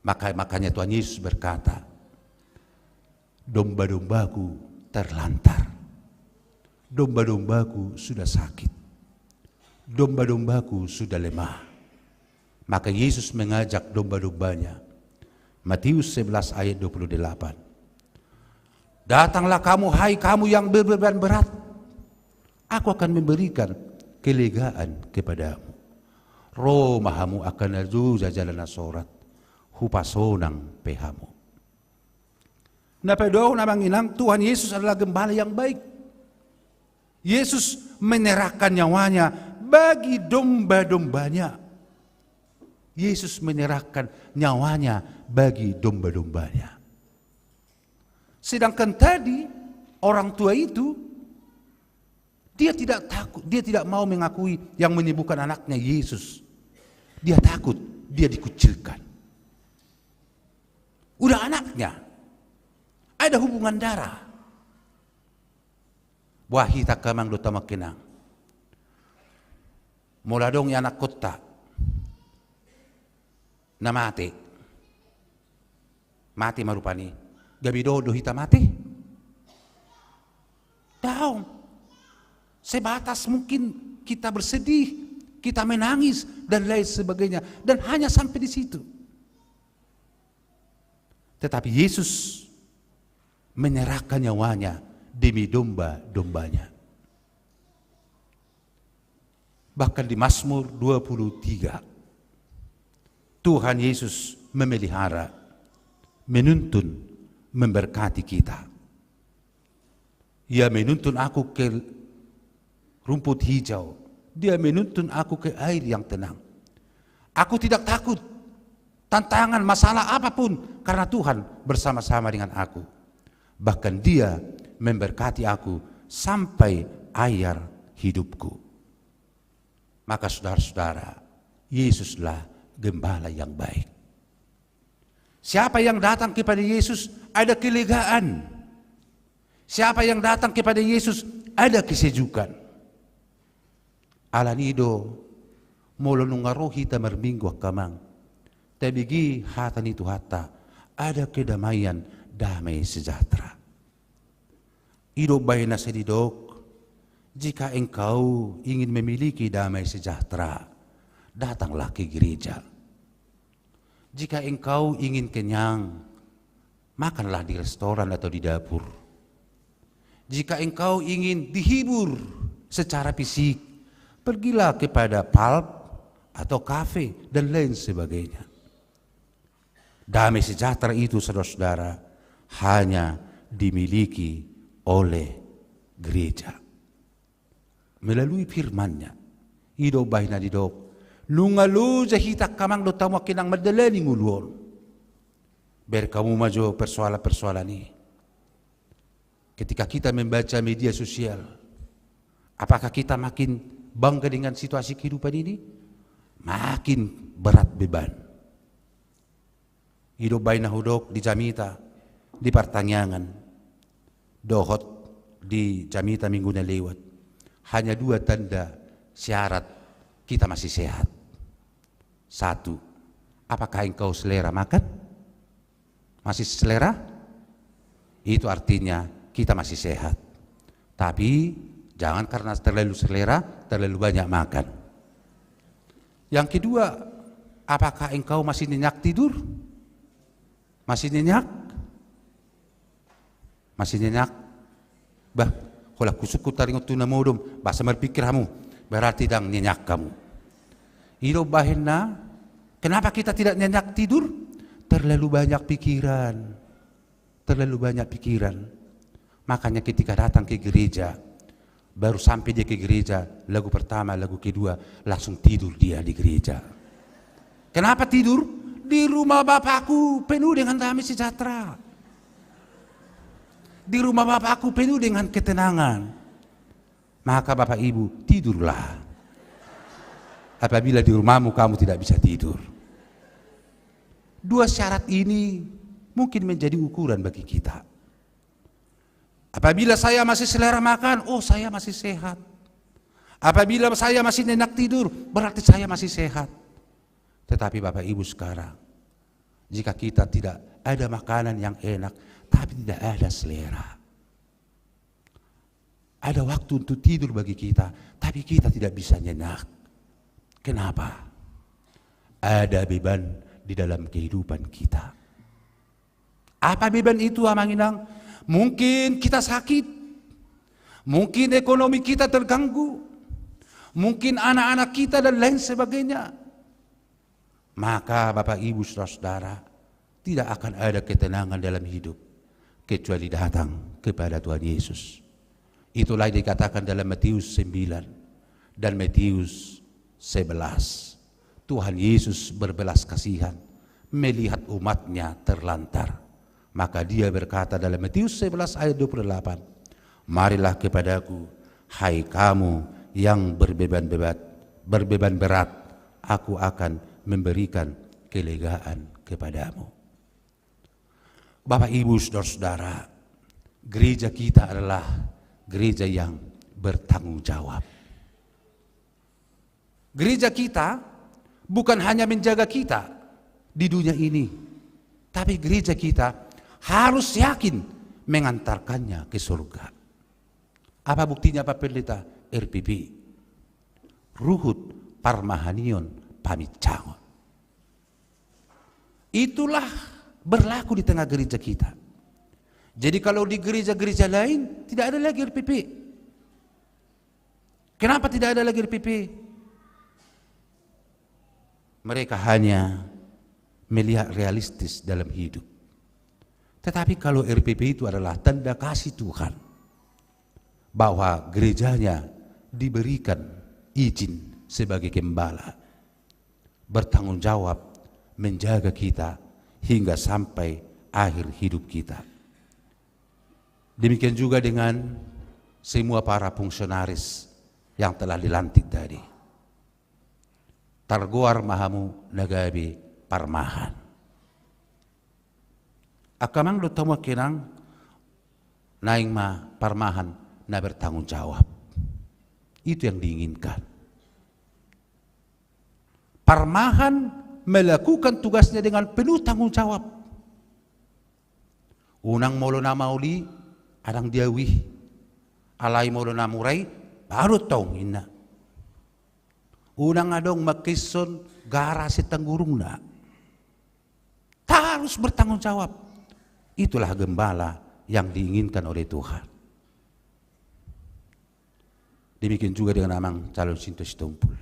A: makanya Tuhan Yesus berkata, "Domba-dombaku terlantar, domba-dombaku sudah sakit, domba-dombaku sudah lemah." Maka Yesus mengajak domba-dombanya. Matius 11 ayat 28. "Datanglah kamu, hai kamu yang berbeban berat, aku akan memberikan kelegaan kepadamu. Roh mahamu akan aju jajalana sorat, hupasonang pehamu." Nah pedoh namang inang, Tuhan Yesus adalah gembala yang baik. Yesus menyerahkan nyawanya bagi domba-dombanya. Yesus menyerahkan nyawanya bagi domba-dombanya. Sedangkan tadi orang tua itu dia tidak takut, dia tidak mau mengakui yang menyembuhkan anaknya Yesus. Dia takut, dia dikucilkan. Udah anaknya, ada hubungan darah. Wahi takamang do tamakinang. Mula dong yang anak kota na mati. Mati marupani. Gabido hita mati. Daun. Sebatas mungkin kita bersedih, kita menangis dan lain sebagainya, dan hanya sampai di situ. Tetapi Yesus menyerahkan nyawanya demi domba-dombanya. Bahkan di Mazmur 23, Tuhan Yesus memelihara, menuntun, memberkati kita. Ia menuntun aku ke rumput hijau. Dia menuntun aku ke air yang tenang. Aku tidak takut tantangan, masalah apapun, karena Tuhan bersama-sama dengan aku. Bahkan Dia memberkati aku sampai air hidupku. Maka saudara-saudara, Yesuslah gembala yang baik. Siapa yang datang kepada Yesus ada kelegaan. Siapa yang datang kepada Yesus ada kesejukan. Alanido molo nungarohi tamar minggu kamang. Tabigi hatan itu hata ada kedamaian, damai sejahtera. Ido bayna sedidok, jika engkau ingin memiliki damai sejahtera, datanglah ke gereja. Jika engkau ingin kenyang, makanlah di restoran atau di dapur. Jika engkau ingin dihibur secara fisik, pergilah kepada pulp atau kafe dan lain sebagainya. Damai sejahtera itu, saudara-saudara, hanya dimiliki oleh gereja. Melalui firman-Nya, ido bahina didok, lungalu jahita kamang do tamu kinang madalani nguluon. Biar kamu maju persoalan-persoalan ini. Ketika kita membaca media sosial, apakah kita makin bangga dengan situasi kehidupan ini? Makin berat beban. Ido bahina hudok di Jamita, di Partanyangan, dohot di Jamita minggunya lewat. Hanya 2 tanda syarat kita masih sehat. 1, apakah engkau selera makan? Masih selera? Itu artinya kita masih sehat. Tapi jangan karena terlalu selera, terlalu banyak makan. Yang kedua, apakah engkau masih nyenyak tidur? Masih nyenyak? Masih nyenyak? Bah, kalau kusuku taringot tu namodom, bahasa berpikir kamu, berarti dang nyenyak kamu. Ilo bahena, kenapa kita tidak nyenyak tidur? Terlalu banyak pikiran. Terlalu banyak pikiran. Makanya ketika datang ke gereja, baru sampai dia ke gereja, lagu pertama, lagu kedua, langsung tidur dia di gereja. Kenapa tidur? Di rumah Bapakku penuh dengan damai sejahtera. Di rumah Bapakku penuh dengan ketenangan. Maka Bapak Ibu, tidurlah. Apabila di rumahmu kamu tidak bisa tidur. 2 syarat ini mungkin menjadi ukuran bagi kita. Apabila saya masih selera makan, oh saya masih sehat. Apabila saya masih nyenyak tidur, berarti saya masih sehat. Tetapi Bapak Ibu sekarang, jika kita tidak ada makanan yang enak, tapi tidak ada selera. Ada waktu untuk tidur bagi kita, tapi kita tidak bisa nyenyak. Kenapa? Ada beban di dalam kehidupan kita. Apa beban itu, Amanginang? Mungkin kita sakit, mungkin ekonomi kita terganggu, mungkin anak-anak kita dan lain sebagainya. Maka Bapak Ibu Saudara-saudara, tidak akan ada ketenangan dalam hidup kecuali datang kepada Tuhan Yesus. Itulah yang dikatakan dalam Matius 9 dan Matius 11. Tuhan Yesus berbelas kasihan melihat umatnya terlantar. Maka dia berkata dalam Matius 11 ayat 28, marilah kepadaku, hai kamu yang berbeban berat, aku akan memberikan kelegaan kepadamu. Bapak Ibu Saudara-saudara, gereja kita adalah gereja yang bertanggung jawab. Gereja kita bukan hanya menjaga kita di dunia ini, Tapi gereja kita harus yakin mengantarkannya ke surga. Apa buktinya Pak Pendeta? RPP, Ruhut Parmahanion Pamicangon. Itulah berlaku di tengah gereja kita. Jadi kalau di gereja-gereja lain tidak ada lagi RPP. Kenapa tidak ada lagi RPP? Mereka hanya melihat realistis dalam hidup. Tetapi kalau RPP itu adalah tanda kasih Tuhan, bahwa gerejanya diberikan izin sebagai gembala, bertanggung jawab menjaga kita hingga sampai akhir hidup kita. Demikian juga dengan semua para fungsionaris yang telah dilantik tadi. Targoar mahamu nagabi parmahan. Akamang lo tamu kinang naing ma parmahan na bertanggung jawab. Itu yang diinginkan. Parmahan melakukan tugasnya dengan penuh tanggung jawab. Unang molo na mauli, adang diawih. Alay molo na muray, baru tong ina. Unang adong makison gara si tanggurung na. Harus bertanggung jawab. Itulah gembala yang diinginkan oleh Tuhan. Demikian juga dengan amang calon Sinto Sitompul.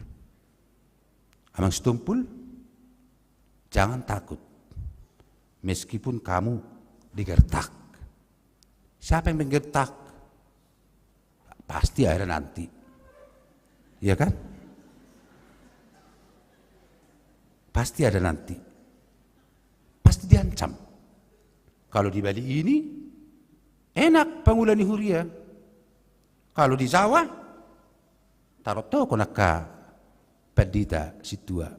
A: Amang Sitompul, jangan takut. Meskipun kamu digertak. Siapa yang menggertak? Pasti ada nanti. Iya kan? Pasti ada nanti. Pasti diancam. Kalau di Bali ini, enak pangulani huria. Kalau di Jawa, taruh toko naka pedita situa.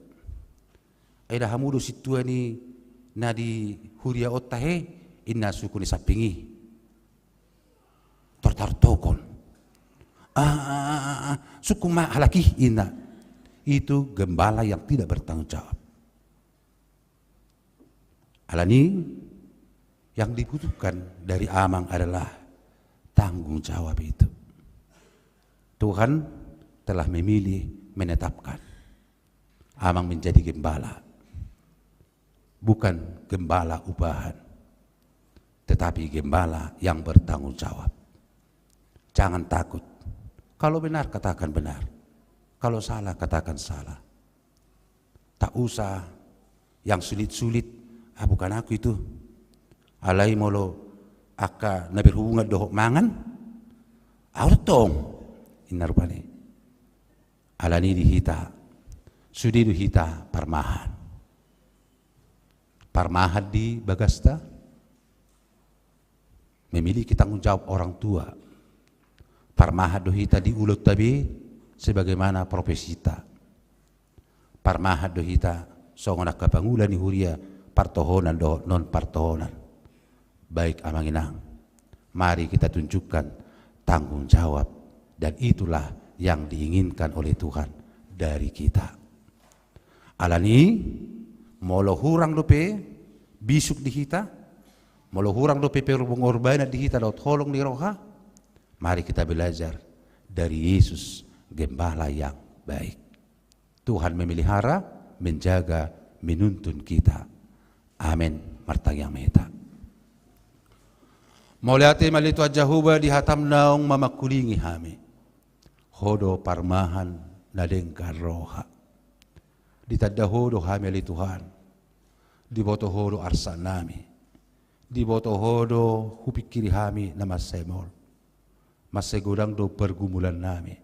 A: Ada hamudo situa ni nadi huria otahe inna suku ni sapingi. Taruh tokon. Suku ma halaki inna. Itu gembala yang tidak bertanggung jawab. Alani yang dibutuhkan dari amang adalah tanggung jawab itu. Tuhan telah memilih, menetapkan amang menjadi gembala. Bukan gembala ubahan, tetapi gembala yang bertanggung jawab. Jangan takut. Kalau benar katakan benar. Kalau salah katakan salah. Tak usah yang sulit-sulit. Bukan aku itu. Alay molo aka na berhubungan dohok mangan. Aurtong inarupane. Alani dihita. Sudi dihita parmahan. Parmahan di Bagasta memiliki tanggung jawab orang tua. Parmahan dohita di Ulut Tabi sebagaimana profesita. Parmahan dohita songonak kapangulan ni huria partohonan do non partohonan. Baik amang inang, mari kita tunjukkan tanggung jawab, dan itulah yang diinginkan oleh Tuhan dari kita. Alani molo hurang dope bisuk di kita, molo hurang dope perubung urbana di kita daut holong di roha. Mari kita belajar dari Yesus, gembala yang baik. Tuhan memelihara, menjaga, menuntun kita. Amin. Martagyang mehta. Mauliate malitu ajahuba dihatam naong mamakulingi hami. Hodo parmahan nadengkar roha. Ditadahodo hami ali Tuhan. Diboto hodo arsan nami. Diboto hodo hupikiri hami na masemol. Masegudang do pergumulan nami.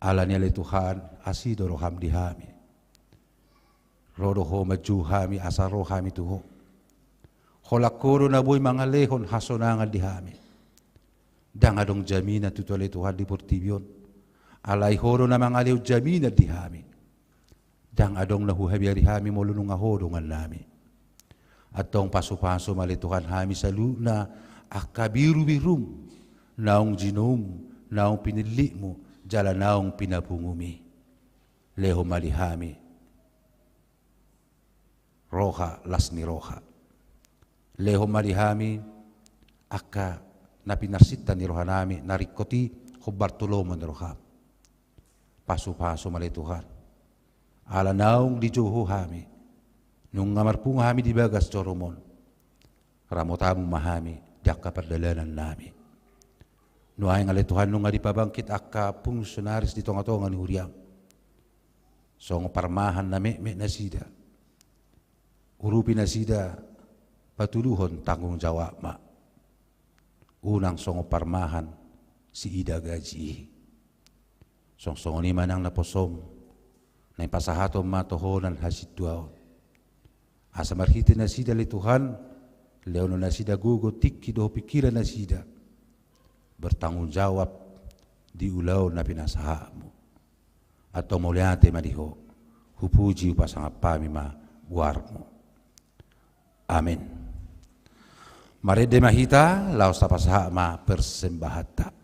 A: Alani ali Tuhan asido roham di hami. Rodo ho maju hami asaro hami tuho. Holakoro na boy mga lehon hasonangan di hami. Dangadong jamina tutole Tuhan di portibyon. Alay horo na mga lew jamina di hami. Dangadong nahuhabiari hami molunong ahodongan nami. At tong paso-paso mali Tuhan hami sa luna akabiru-birum. Naong jinom, naong pinili mo, jala naong pinapungumi. Leho mali hami. Roha las ni roha. leho marihami aka napinarsita ni rohanami narikoti ho Bartolomeo ni roham pasu-pasu malay Tuhan ala naung di juhu hami nung ngamarpung hami di bagas coromon ramotamu mahami jaka perdalanan nami nuay ngalay Tuhan nung adipabangkit aka fungsionaris di tonga-tonga ni huriam song parmahan na me na sida urupi na sida patuluhon tanggung jawab ma unang songo parmahan si ida gaji song ni manang naposom na pasahatom matohonan hasid duao asa marhite na sida le Tuhan leono na sida gugo tikki do pikiran na sida bertanggung jawab di ulau na pinasahamu atau muliate madiho hupuji upasangapami ma guarmo amin. Marede mahita laos tapasaha ma persembahata.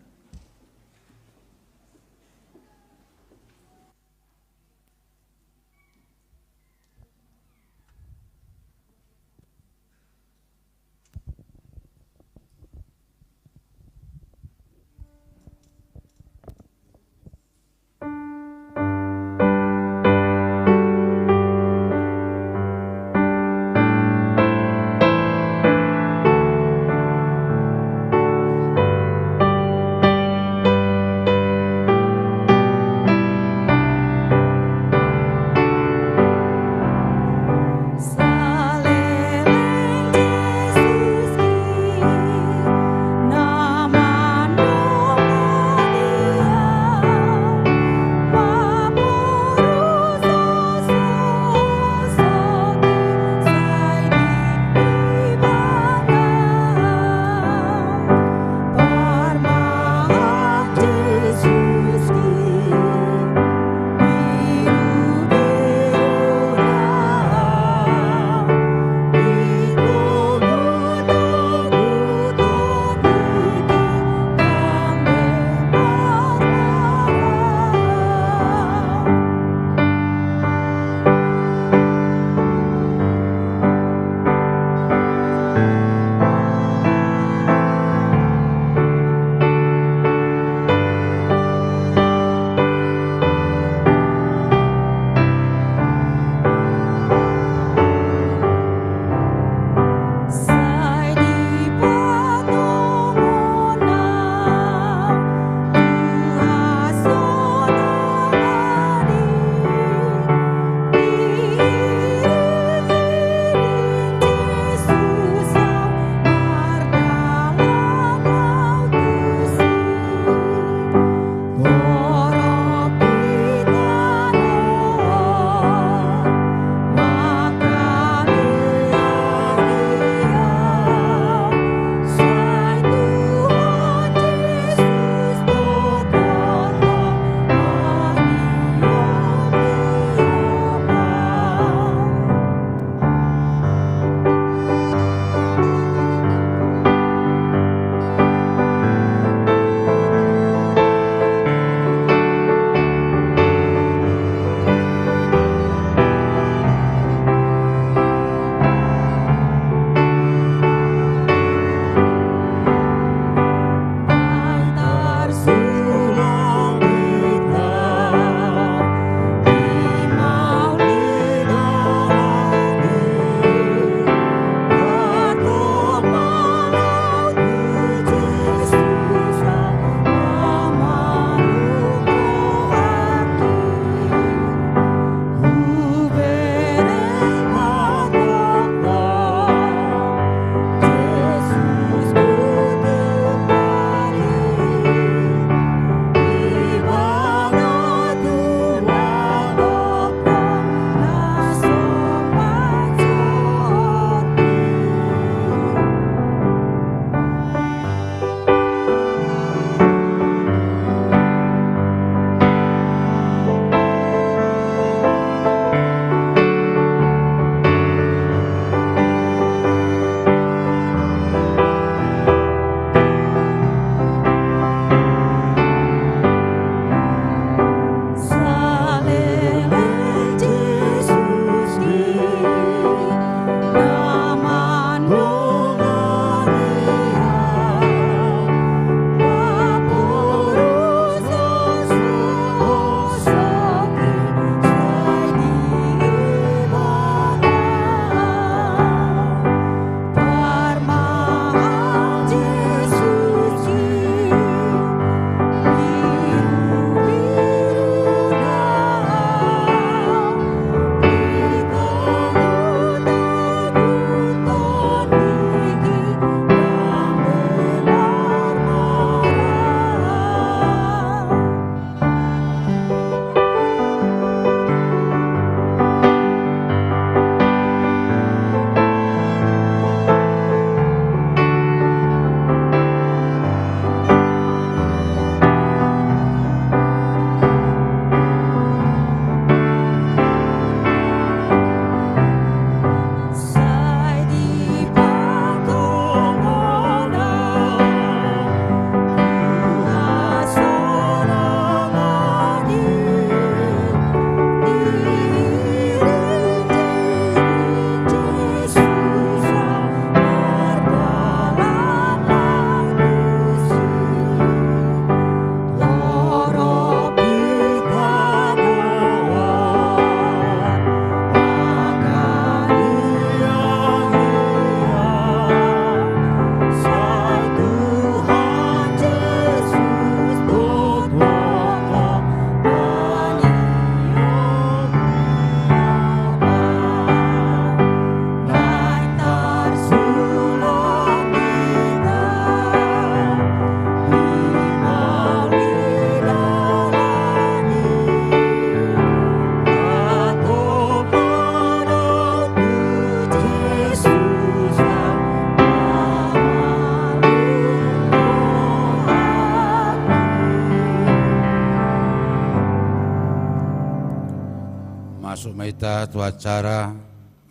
A: kita tu acara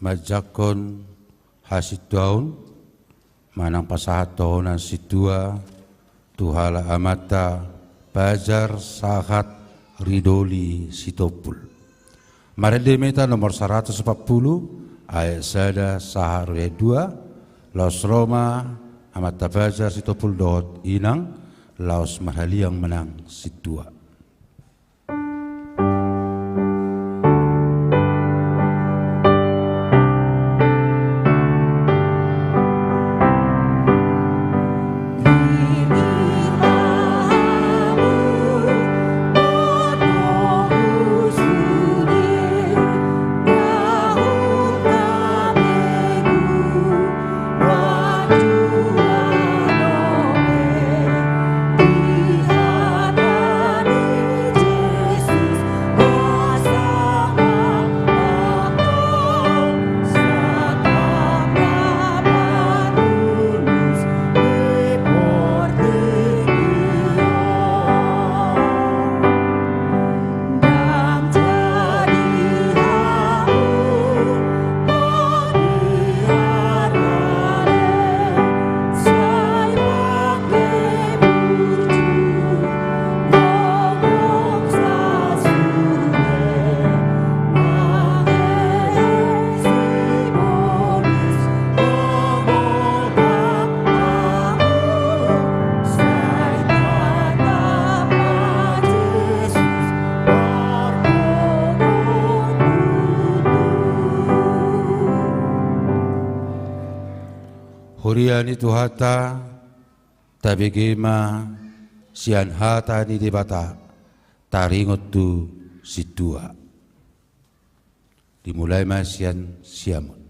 A: majakon hasit daun manang pasahat tohonan situa tuhala amata Bajar Sahat Ridoli Sitopul. Maredemeta nomor 140 ayat sada sahar 2 Laos Roma amata Bajar Sitopul dohot inang Laos Mahaliang menang situa. Huriani tuhata tabegema sian hata ni debata taringot tu situa. Dimulai masian siamun.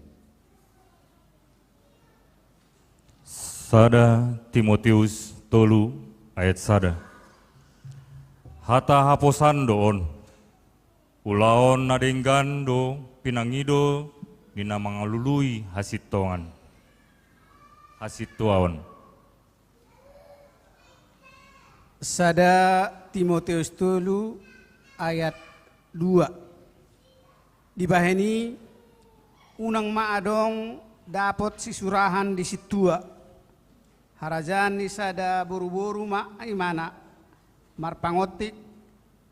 E: Sada Timotius tolu ayat sada. Hata haposan doon. Ulaon nadenggan do pinangido dina mangalului hasitongan. Hasituaon.
F: Sada Timotius tolu ayat 2. Dibaheni unang maadong dapat sisurahan di situa. Harajan ni sada buru-buru imana marpangotik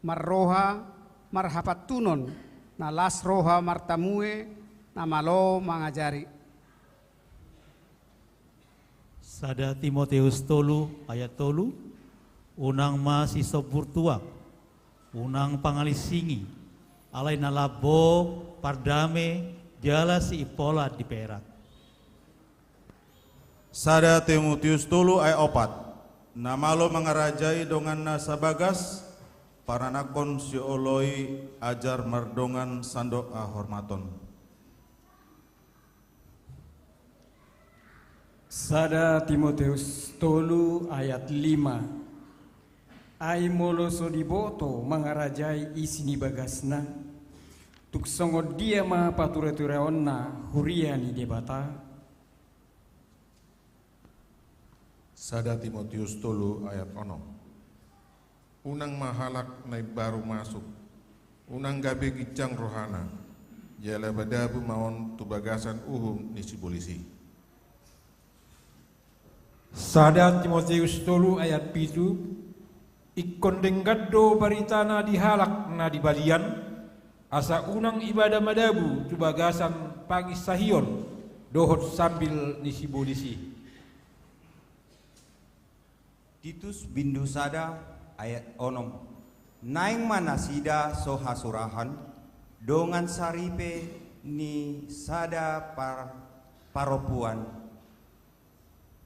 F: marroha marhapatunon na las roha martamue na malo mangajari.
G: Sada Timotius tolu ayat tolu unang masisoburtuak unang pangalisingi alay nalabo pardame jala si ipola di perak.
H: Sada Timotius tolu ayat 4 namalo mangarajai dongan nasa bagas paranakon si oloi ajar mardongan sandok ahormaton.
I: Sada Timotius tolu ayat 5 ai molo sodiboto mangarajai isini bagasna tuk songod dia ma pature-tureonna huriani debata.
J: Sada Timotius tolu ayat 6 unang mahalak naik baru masuk unang gabe gicang rohana jala badabu maon tubagasan uhum nisi polisi.
K: Sada Timotius tolu ayat 7 ikon denggaddo baritana dihalak na di balian asa unang ibadah madabu tubagasan pagi sahion dohot sambil nisi bolisi.
L: Titus bindu sada ayat 6 naing manasida sohasurahan dongan saripe ni sada paropuan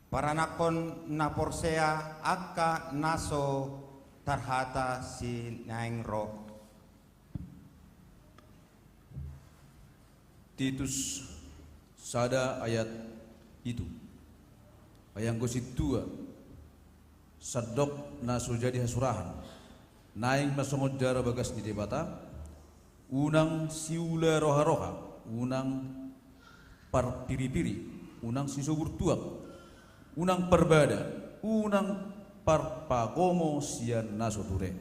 L: paranakon na porsea akka naso tarhata si naing ro.
C: Titus sada ayat itu ayang gosit tua sadok na sujadi hasurahan naing masongod jara bagas di debata unang siula roha-roha unang parpiri-piri unang sisubur tuak unang perbada, unang parpagomo sian nasoture.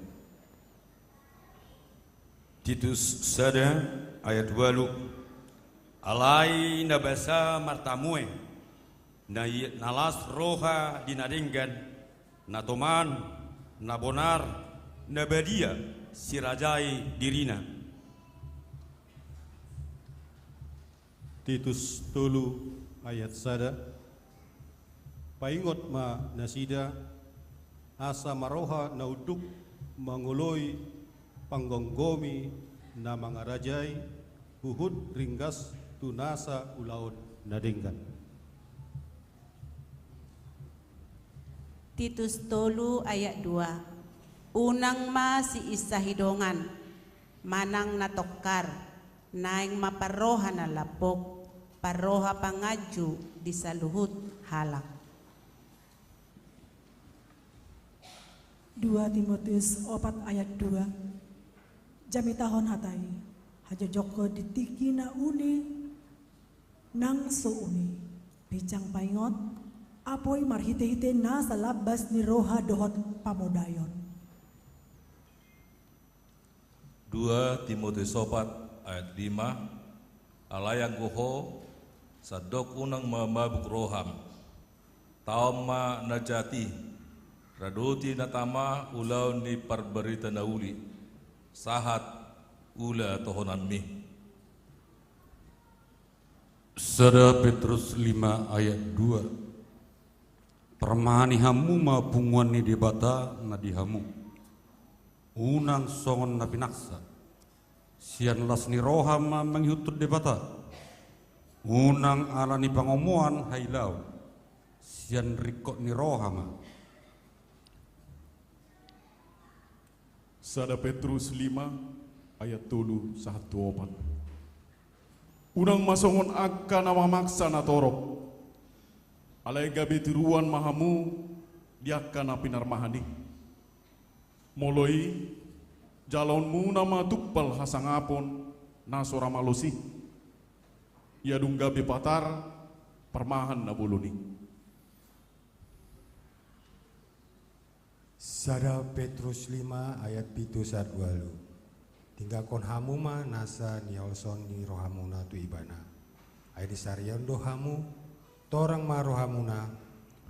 M: Titus sada ayat 8. Alai nabasa martamue na nalas roha dinadinggan na toman na bonar na badia sirajai dirina.
N: Titus tolu ayat sada. Paingot ma nasida asa maroha na uduk manguloi panggonggomi na mga rajay huhud ringgas tunasa ulaod nadinggan.
O: Titus tolu ayat 2. Unang ma si isahidongan manang natokar naing maparoha na lapok paroha pangaju di saluhut halak.
D: 2 Timotius 4 ayat 2. Jami tahon hatai hajojoko ditiki na uni nang suuni bicang paingot apoy marhite-hite na sa labas ni roha dohot pamodayon.
P: 2 Timotius 4 ayat 5. Alayang goho sadok unang mamabuk roham taoma najati radoti natama ulau ni parberita nauli sahat ula tohonan mi.
A: Sada Petrus 5 ayat 2. Permahani hamu ma punguan ni debata na dihamu unang songon na pinaksa sian las ni roham ma menghiutut debata unang ala ni pangomuan hailau sian rikot ni roham.
Q: Sada Petrus 5 ayat 3 1 4. Unang masongon akka na mamaksa na torok. Alay gabi tiruan mahamu diakka na pinarmahani. Moloi jalon muna matupal hasangapon na sora malosi. Iadung gabi patar permahan na buluni.
R: Sada Petrus 5 ayat 7-8. Tinggalkon hamuma nasa niolson ni rohamuna tu ibana. Ayat disarian dohamu torang ma rohamuna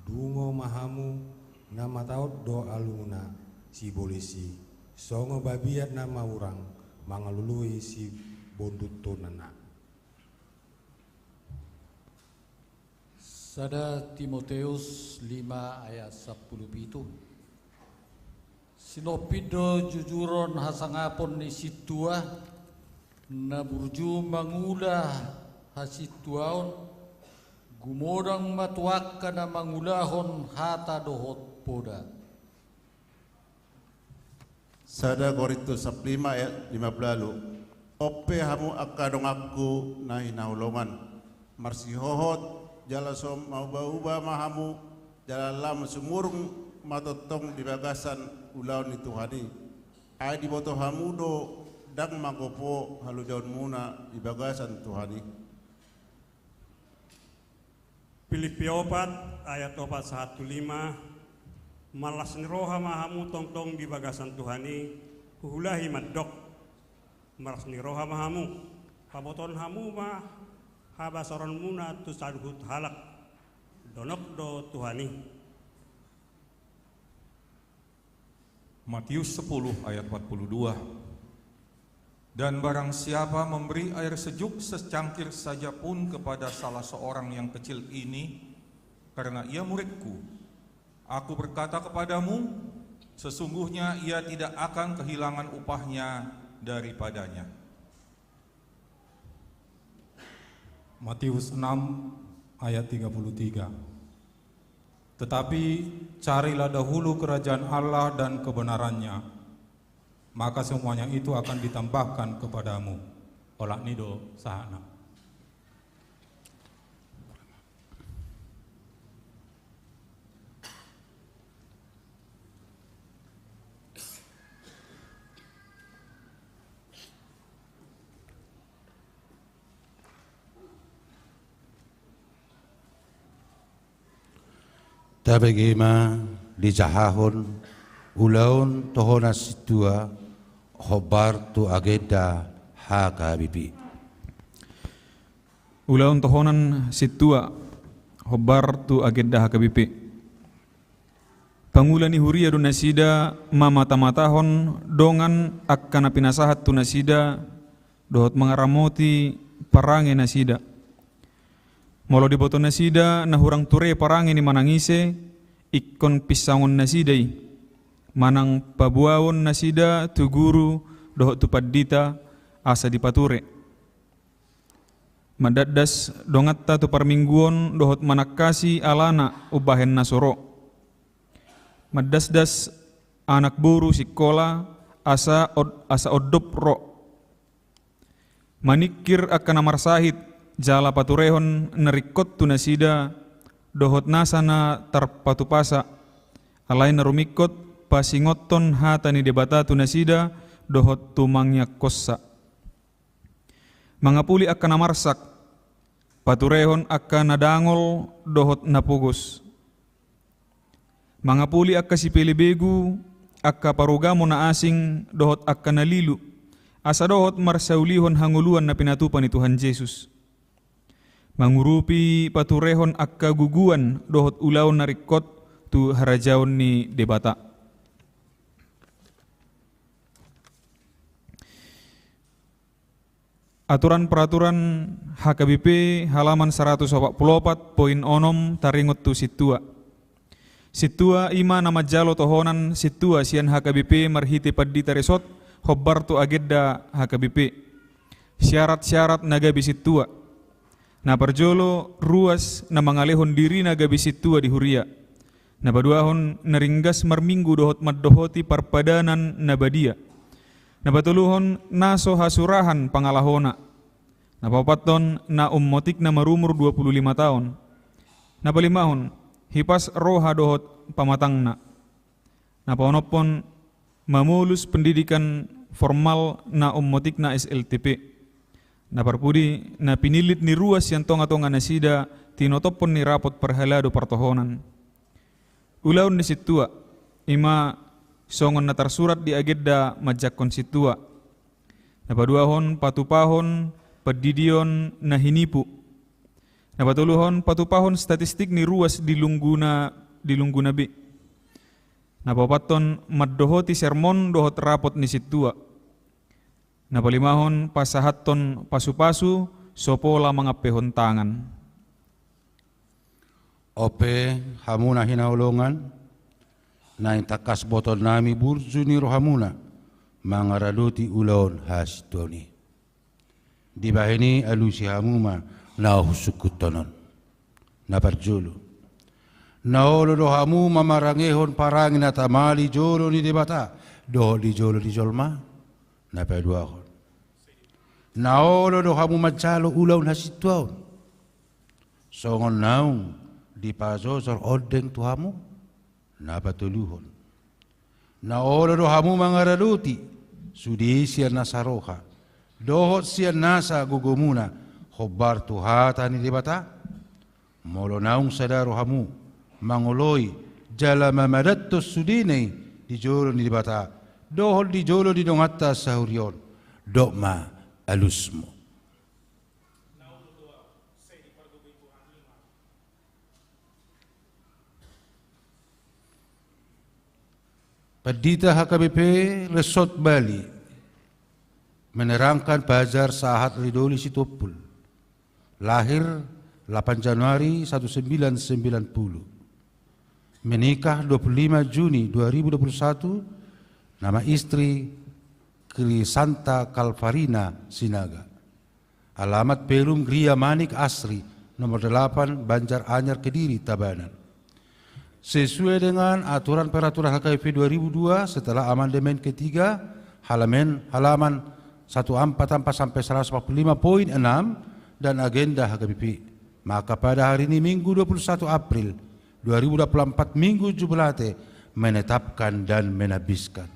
R: dungo mahamu nama taut do aluna si bolisi songo babiat nama urang mangalului si bondut tonana.
S: Sada Timotius 5 ayat 10. Sinopido jujuron hasangapon ni situa na burju mangulah hasituaon gumodang matuak na mangulahon hata dohot poda.
H: Sada Korintus 5 ayat 15. Ope hamu akadong aku na hinaulongan marsihohot jalasom mauba-uba mahamu jalalam sumurung matotong di bagasan ulaun itu hani ay di boto hamudo dang magopo halujaun muna di bagasan Tuhani.
T: Filipi 4 ayat 4:1-5. Malas ni roha mahamu tongtong di bagasan Tuhani kuhulahi maddok malas ni roha mahamu paboton hamu mah habasoron muna tu sadhut halak donok do Tuhani.
U: Matius 10 ayat 42. Dan barang siapa memberi air sejuk secangkir saja pun kepada salah seorang yang kecil ini, karena ia muridku, aku berkata kepadamu, sesungguhnya ia tidak akan kehilangan upahnya daripadanya.
K: Matius 6 ayat 33. Tetapi carilah dahulu kerajaan Allah dan kebenarannya, maka semuanya itu akan ditambahkan kepadamu. Olak nido sahana.
A: Tabagima di jahahon ulaun tohonas situa Khobar tu agenda HKBP.
B: Ulaun tohonan situa khobar tu agenda HKBP. Pangulani huria do nasida mamata-matahon dongan akkana pinasahat tu nasida dohot mangaramoti parange nasida. Molo diboto nasida na hurang ture parange ni manangise ikkon pisangon nasidai. Manang pabuawon nasida tu guru dohot tu paddita asa dipature. Madaddas dongatta tu parmingguon dohot manakasi alana ubahen nasoro. Madasdas anak buru sikola asa oddop ro. Manikir akan amarsahit jala paturehon nerikot tu nasida dohot nasana tarpatupasa. Alai narumikot pasingoton hatani debata tu nasida dohot tumangnya kossa. Mangapuli akan amarsak, paturehon akan nadangol dohot napugos. Mangapuli akan sipili begu, akan parugamo na asing dohot akan nalilu, asa dohot marsaulihon hanguluan na pinatupan ni Tuhan Yesus. Mangurupi paturehon akan guguan dohot ulaon narikot tu harajaon ni debata. Aturan peraturan HKBP halaman 144.6 taringot tu situa. Situa ima nama jalo tohonan situa sian HKBP marhiti paddita resot khobar tu agenda HKBP. Syarat-syarat nagabi situa. Na parjolo ruas na mangalehon diri nagabi situa di huria. Na baduahon naringgas marminggu dohot maddohoti parpadanan nabadia. Nabatuluhon naso hasurahan pangalahona. Napapaton na ummotik na marumur 25 tahun. Napalimahon hipas roha dohot pamatangna. Napaonopon mamulus pendidikan formal na ummotik na SLTP. Naparpudi na pinilit ni ruas yang tonga-tonga nasida tinotopon ni rapot perhalado partohonan. Ulaun ni situa ima songon na tarsurat di agenda majak konsitua. Napaduahon patupahon padidion na hinipu. Napatuluhon patupahon statistik ni ruas di lungguna bi. Napapaton maddohoti sermon dohot rapot ni situa. Napalimahon pasahaton pasu-pasu sopola mangapehon tangan.
A: Ope hamuna hinaulungan na takas boton nami burju ni rohamuna mangaraduti ulaon hasdoni. Di bahini alusi hamuma na husukutonon na parjulu. Na olo do hamuma marangehon parangin na tamali jolo ni debata do di jolo di jolma na paduahon. Na olo do hamuma jalo ulaon hasituaon. Songon naung di pazosor odeng tuhamu na patuluhon. Na olo do hamu mangaraduti sudi sian nasaroha dohot sian nasa gugumuna khobar tu hatani debata molo naung sadaro hamu mangoloi jala mamadatto sudine di jolo ni debata dohot di jolo di dongatta sahurion dokma alusmu. Paddita HKBP Resort Bali menerangkan Bazar Sahat Ridoli Sitopul, lahir 8 Januari 1990, menikah 25 Juni 2021, nama istri Krisanta Kalfarina Sinaga, alamat Pelum Gria Manik Asri, nomor 8 Banjar Anyar Kediri Tabanan. Sesuai dengan aturan peraturan HKBP 2002 setelah amandemen ketiga halaman 144 sampai 145.6 dan agenda HKBP. Maka pada hari ini Minggu 21 April 2024 Minggu Jubilate menetapkan dan menabiskan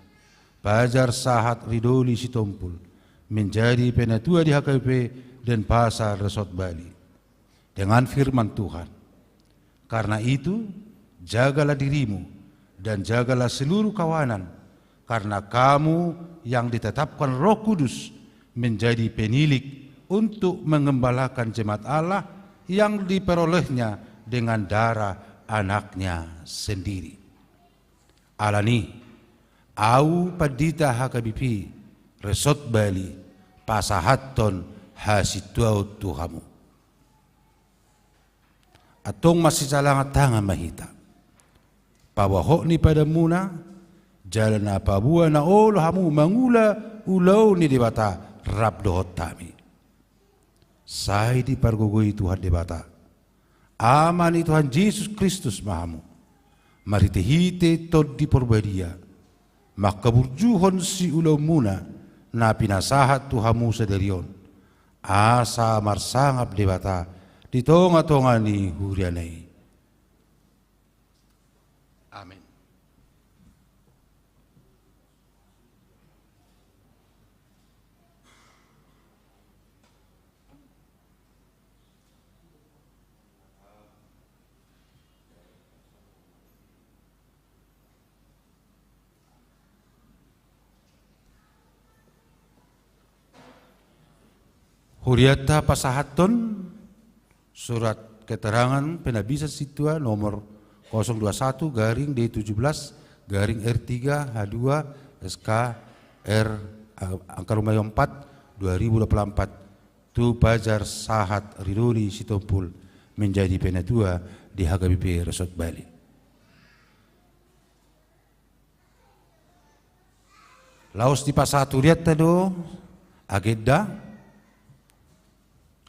A: Bazar Sahat Ridoli Sitompul menjadi penatua di HKBP dan Pasar Resort Bali dengan firman Tuhan. Karena itu jagalah dirimu dan jagalah seluruh kawanan karena kamu yang ditetapkan Roh Kudus menjadi penilik untuk mengembalakan jemaat Allah yang diperolehnya dengan darah anaknya sendiri. Alani, au padita hakabipi, resot bali, pasahaton hasituau Tuhamu. Atong masih salangat tangan mahita. Pawahok ni pada muna, jalan apa buah na olo hamu mangula ulau ni debata rab dohot tami. Saya dipargugui Tuhan debata. Amani Tuhan Yesus Kristus mahamu. Mari tehite tod di porbadia. Maka burjuhon si ulau muna na pinasahat Tuhamu sederion. Asa marsangap debata di tonga-tonga ni hurianai. Amin. Huriata pasahaton surat keterangan penabisa situa nomor 021 garing D17 garing R3 H2 SK R angka rumah 4 2024 tu Pajar Sahat Ridoni Sitompul menjadi penatua di HKBP Resort Bali. Laos di pasatu lihat tado agenda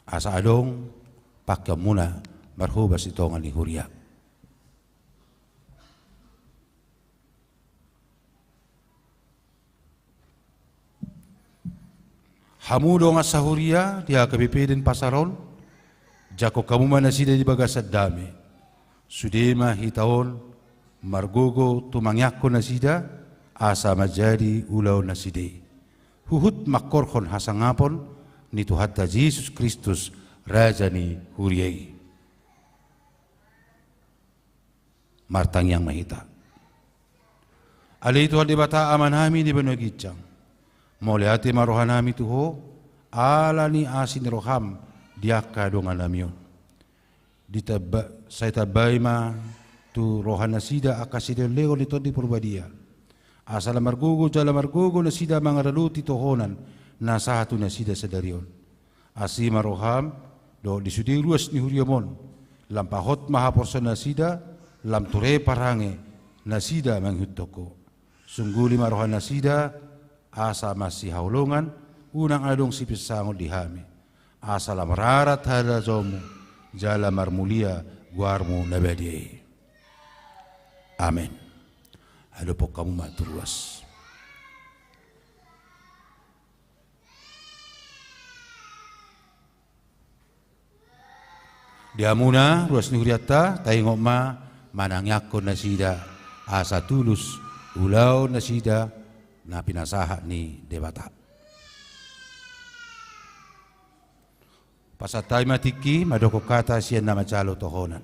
A: asa adong pakai muna marhubas itongan ni huria. Hamu dong asa huria di HKBP dan pasaron jako kamu mana sida di bagasad dami. Sudema hitaon margogo tumangyako na sida asa majadi ulau na side. Huhut makorhon hasangapon ni Tuhan Yesus Kristus Raja ni huriai. Martang yang mahita. Ali Tuhan dibata aman hami di benua gicang. Moliati marohan hami tuho ala ni asin roham diaka dongan namion. Saya tabai ma tu rohana sida akasida leo ni di purbadia. Asal margugo jala margugo na sida mangaraluti tohonan na satu na sida sedarion. Asima roham do disudi ruas ni huriamon lampahot mahaporson na sida lam ture parange na sida manghutoko. Sungguli marohan na sida asa masih haulungan unang adong sipisangon dihami. Asa lamararat hada zomu jala marmulia guarmu nabadi. Amin. Halo po kamu maturuas. Diamuna ruas ni huriata tayong ma manangyakon na sida asa tulus ulaw na sida na pinasaha ni debata. Pasatay matiki madoko kata siya na majalo tohonan.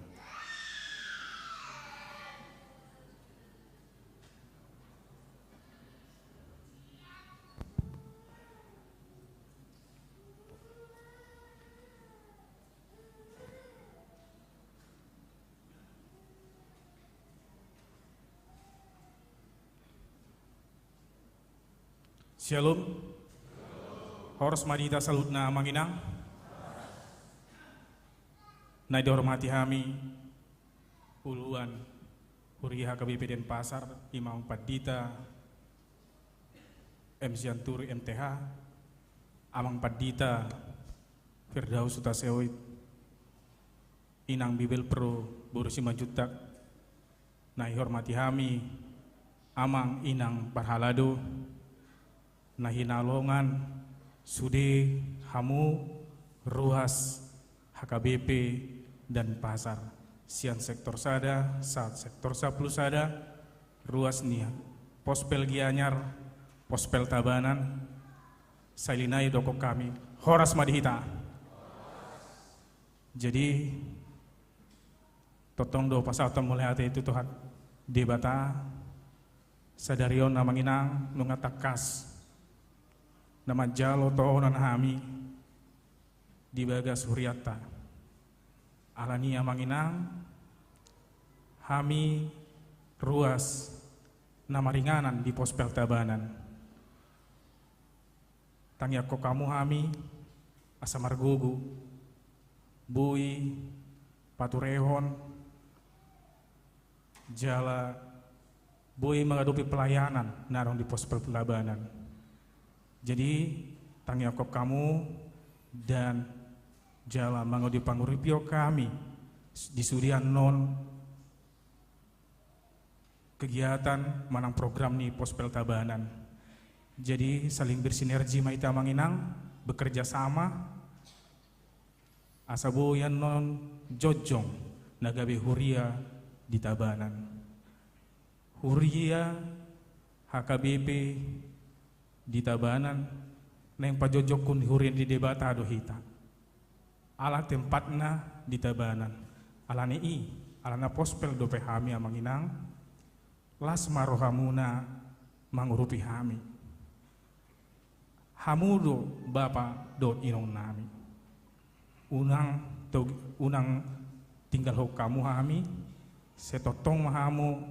B: Shalom. Horos madita salut na manginang. Na dihormati kami uluan Huriha KBP Denpasar, Imam Padita, MC Anturi MTH, Amang Padita, Firdaus Utaseoid, Inang Bibel Pro, Burusi Majutak, na dihormati kami Amang Inang Parhalado, nahinalongan Sude Hamu Ruas HKBP dan Pasar sian sektor sada saat sektor 10 sada ruas nia Pospel Gianyar Pospel Tabanan Sailinai doko kami horas madihita. Jadi totong do pasal mulai hati itu Tuhan debata
E: sadarion na manginang nungatakas na majalo tohonan hami di bagas huriata alania manginang hami ruas na maringanan di pos peltabanan tangyak ko kamu hami asa margugu bui paturehon jala bui menghadapi pelayanan narong di pos peltabanan. Jadi tangyak kamu dan jala mangodi panguripio kami di Surian non kegiatan manang program ni pos peltabanan. Jadi saling bersinergi maita manginang bekerja sama asabo yan non jojong nagabe huria di tabanan. Huria HKBP di tabanan neng pajojok kun hurian di debata do hita. Ala tempatna di tabanan. Ala nei ala na pospel do pehami amanginang las marohamuna mangurupi hami. Hamudo bapa do inong nami. Unang tinggal ho kamu hami setotong mahamu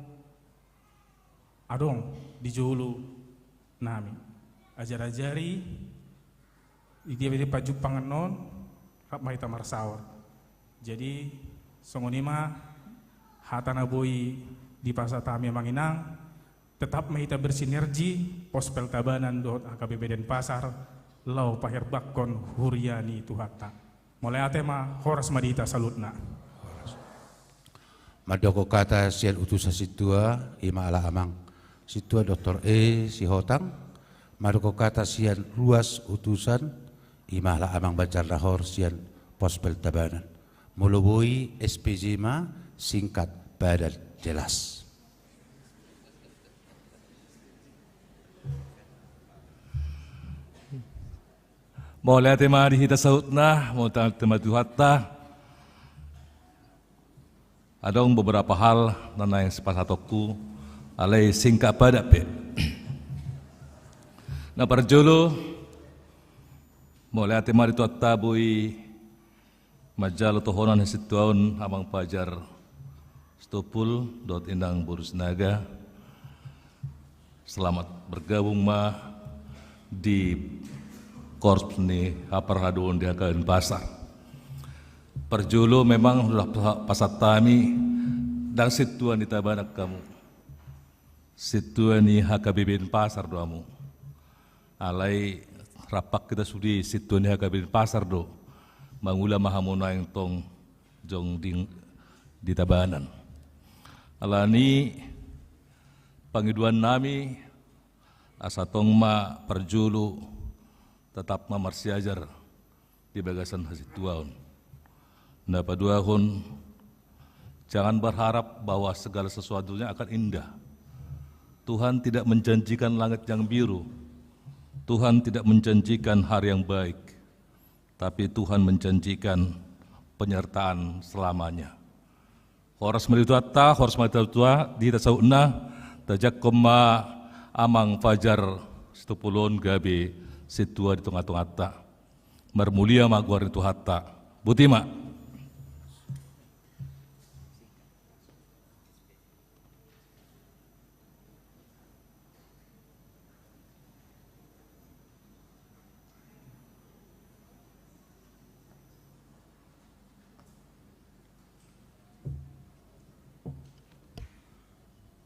E: adong di julu nami ajar-ajari dia bede paju panganon rap maita marsawar. Jadi songonima hatana boi di pasar tami manginang tetap maita bersinergi pos peltabanan dot HKBP Denpasar lau pahir bakkon huriani tuhata. Mulai atema horas madita salutna.
A: Madoko kata sian utusa situa ima ala amang situa Dr. E si hotang. Madoko kata sian luas utusan ima ala amang bacar lahor sian pos peltabanan. Mulubui SPJ ma singkat padat jelas.
P: Mulai tema di hita sautna, mau tema tuhatta. Ada beberapa hal nana yang sepasatoku alai singkat pada pe. Na parjolo mulai tema di tuhatta bui majal tohonan situaun amang pajar stopul dot indang burus naga. Selamat bergabung ma di korps ni aparhadun dia ke Denpasar. Perjulu memang sudah pasat tami dan situan di tabanak kamu. Situan ni HKBP Denpasar doamu. Alai rapak kita sudi situan ni HKBP Denpasar do. Mangula mahamuna yang tong jong di tabanan. Alani pangiduan nami asatong ma perjulu tetap mamarsiajar di bagasan hasituaun. Nah paduahun jangan berharap bahwa segala sesuatunya akan indah. Tuhan tidak menjanjikan langit yang biru. Tuhan tidak menjanjikan hari yang baik. Tapi Tuhan menjanjikan penyertaan selamanya. Horas melituata, horas melituata di tasauna tajak koma amang fajar setupulon gabe situa di tengah-tengah ta marmulia maguar itu hatta butima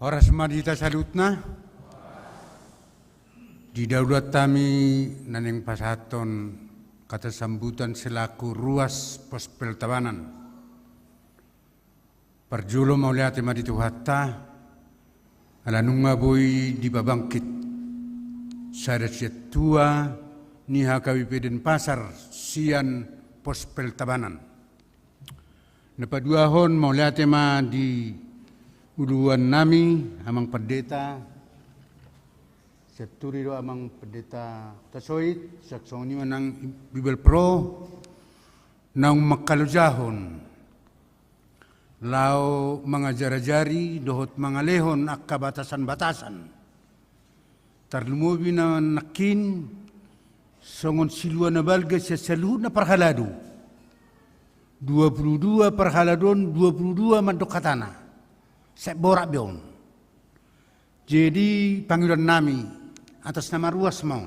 V: Horas madita salutna di daulat kami naneng pasaton kata sambutan selaku ruas pos peltabanan. Perjulo mauliate maditu hatta ala nunga boy di babangkit sada tua ni HKBP Denpasar sian pos peltabanan. Napaduahon mauliate ma di uluan nami amang pendeta Seturi do amang pendeta tasoit saksoni manang Bibel Pro nang makalujahon lau mangajarajari dohot mangalehon akka batasan-batasan tarlumobi na nakin songon silua na balga sa saluhut na parhalado 22 parhaladon 22 mandokatana sa borak beon. Jadi panggilan nami atas nama ruas mau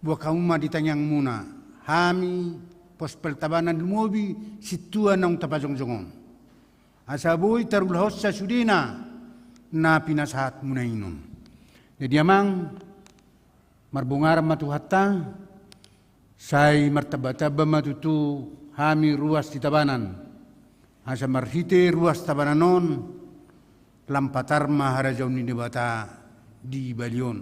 V: buat kaum ditanyang muna hami pos pertabanan lumobi situa nang tapajong-jongon asaboy tarul hossa sudina na pinasahat muna inon. Jadi amang marbungar matuhatta say martaba-taba matutu hami ruas di tabanan asa marhite ruas tabananon lampatar maharajaw ni debata di Balion.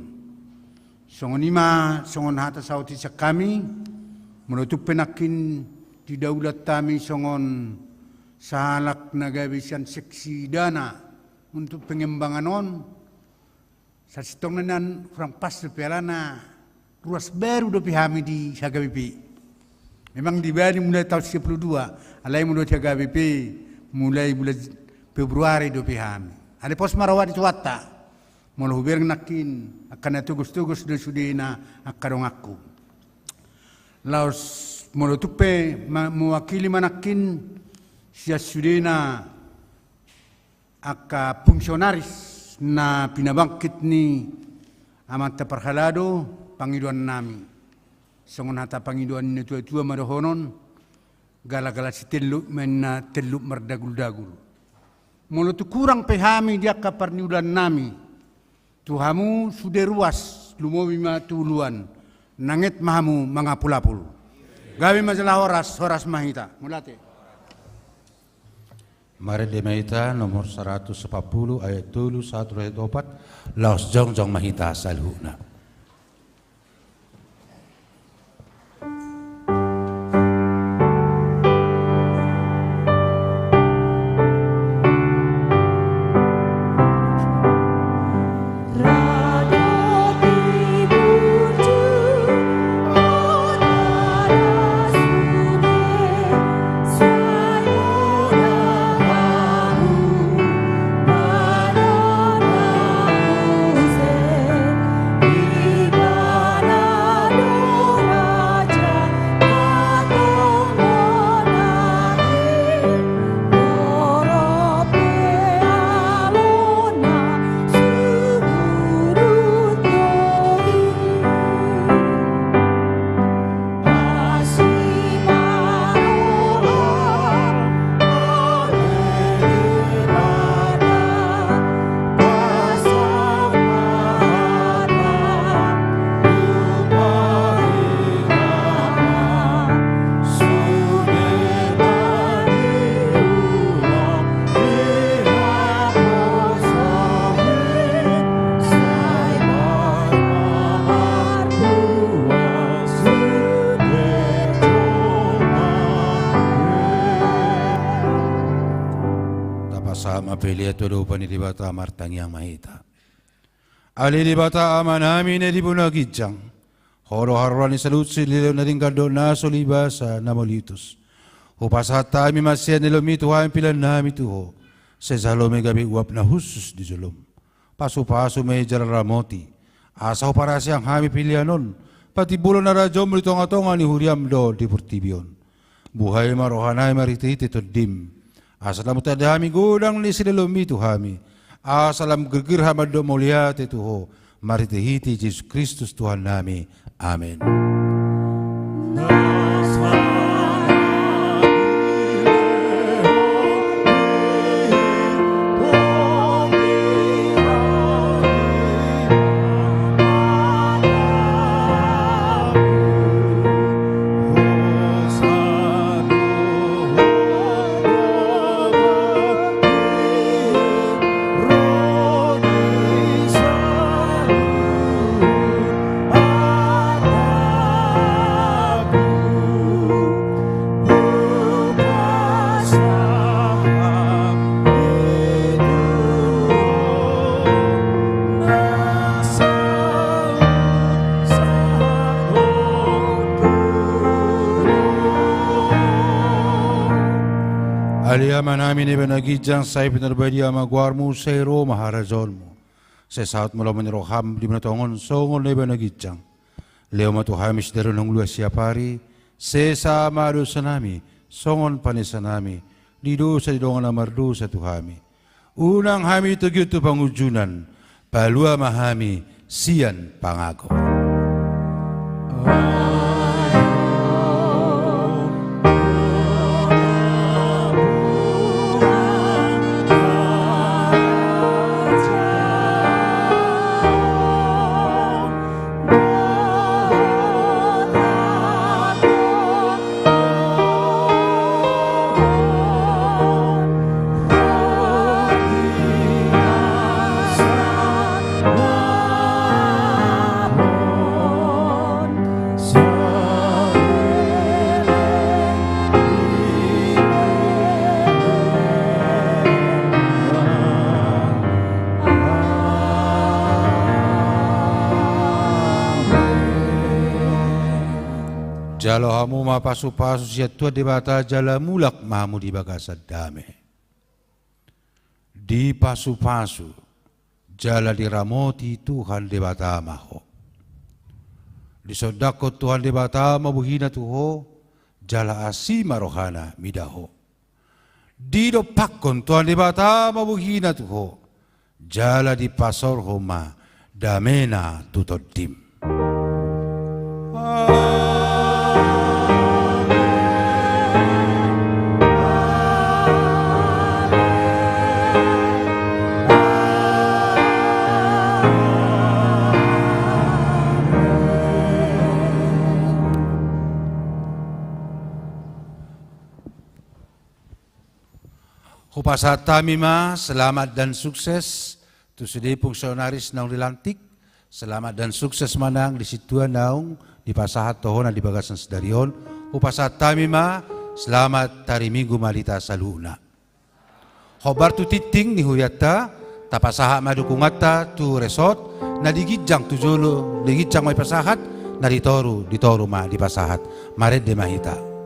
V: Songonima songon hata sauti sa kami menutup penakin di daulat kami songon sahalak nagabisan seksi dana untuk pengembangan on sa sitonganan kurang pas pelana ruas baru do pihami di Sagabipi. Memang dibani mulai tahun 92, alai mulai HKBP mulai bulan Februari do pihami. Ada pos marawat itu watta, mau hubir nakin akan tugus-tugus do sudina akarong aku. Laos mau tupe mewakili manakin sia sudina aka fungsionaris na pinabangkit ni amanta parhalado pangiduan nami. Songon hata pangiduan ni tua-tua madahonon gala-gala si teluk mena teluk merdagul-dagul. Mulu tu kurang pehami dia kaparniudan nami. Tuhamu sudah ruas lumobi matuluan. Nangit mahamu mangapulapul. Gawi majalah horas mahita. Mulate.
A: Mari de mahita nomor 140 ayat 3 1 ayat 4 laos jong mahita salhuna. Apeliato do panidibata martang yang mahita. Alidibata amanami ne dibunagijang. Horo harwani salutsi lilo na ringkado naso libasa namolitus. Hupasata mi masya nilomito haim pilan nami tuho. Sezalome gabi uap na husus di zulum. Pasu-pasu may jararamoti. Asa huparasi ang hami pilianon. Pati bulo na rajom litonga-tonga ni huriam do di purtibion. Buhay marohanay mariti-iti to dim. Asalam tadami gudang ni silalomi tuhami. Asalam gergir hamado mulia tetuho. Maritihiti Yesus Kristus Tuhan nami. Amin. Aliyaman namin ibanagijang sa ipinarbadia magwarmo sa iro maharazon mo. Sesaat melawan roham di mana tongon songon leba nagicang. Leo matu hamis dari nong luas siapari. Sesama dosa nami, songon panesa nami. Di dosa di dongan amar dosa Tuhami. Unang hami tugyutu pangujunan. Palua mahami sian pangago. Jalo hamu ma pasu-pasu siya tua debata jala mulak mamu di bagasad dame. Di pasu-pasu jala diramoti Tuhan debata maho. Di sodako Tuhan debata mabuhina tuho jala asima rohana midaho. Di do pakon Tuhan debata mabuhina tuho jala di pasor homa damena tutodim. Hupasata mima, selamat dan sukses. Tu sedih fungsionaris naung dilantik. Selamat dan sukses manang di situa naung di pasahat tohona di bagasan sedarion. Hupasata mima, selamat tari minggu malita saluna. Hobar tu titing ni huyata, tapasaha madukungata tu resort, na digijang tu jolo, digijang may pasahat, na ditoru ma di pasahat. Maret de mahita.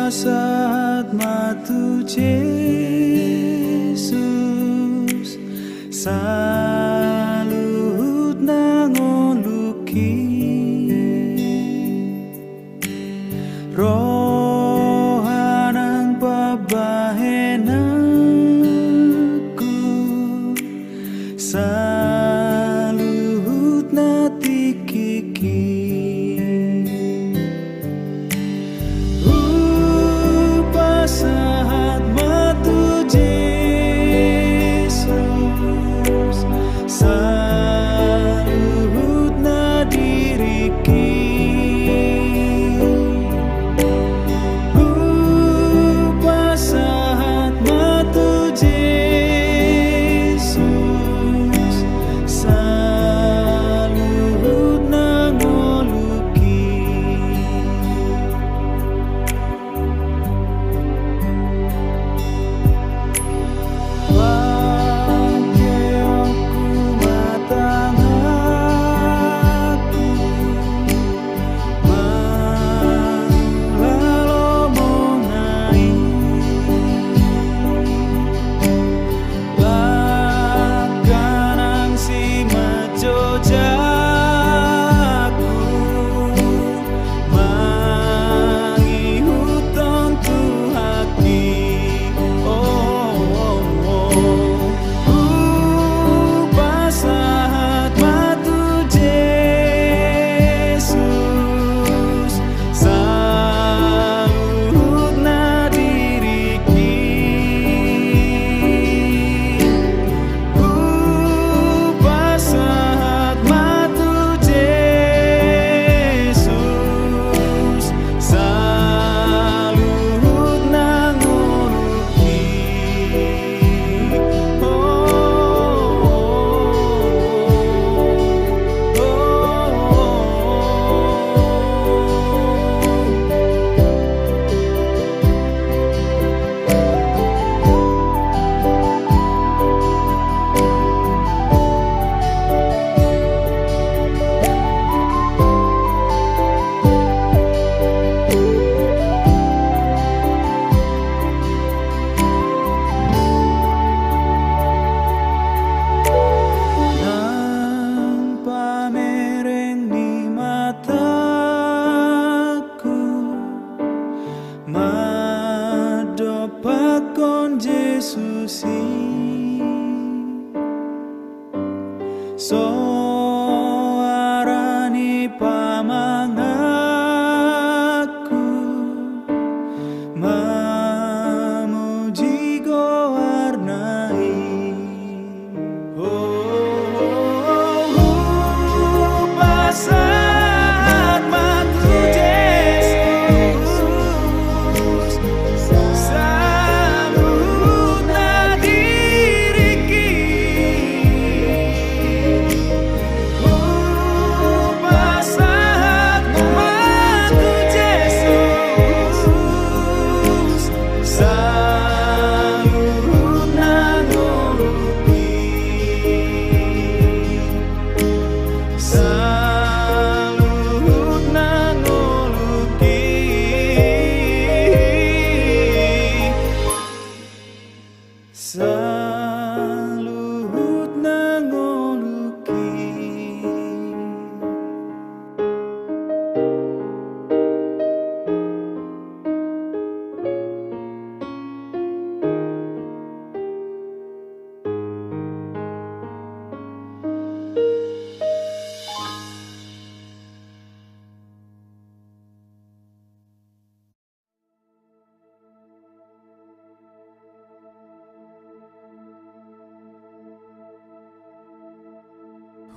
F: Saat matu Yesus salut nangoluki rohanang pabahenaku salut natikiki saat matu Yesus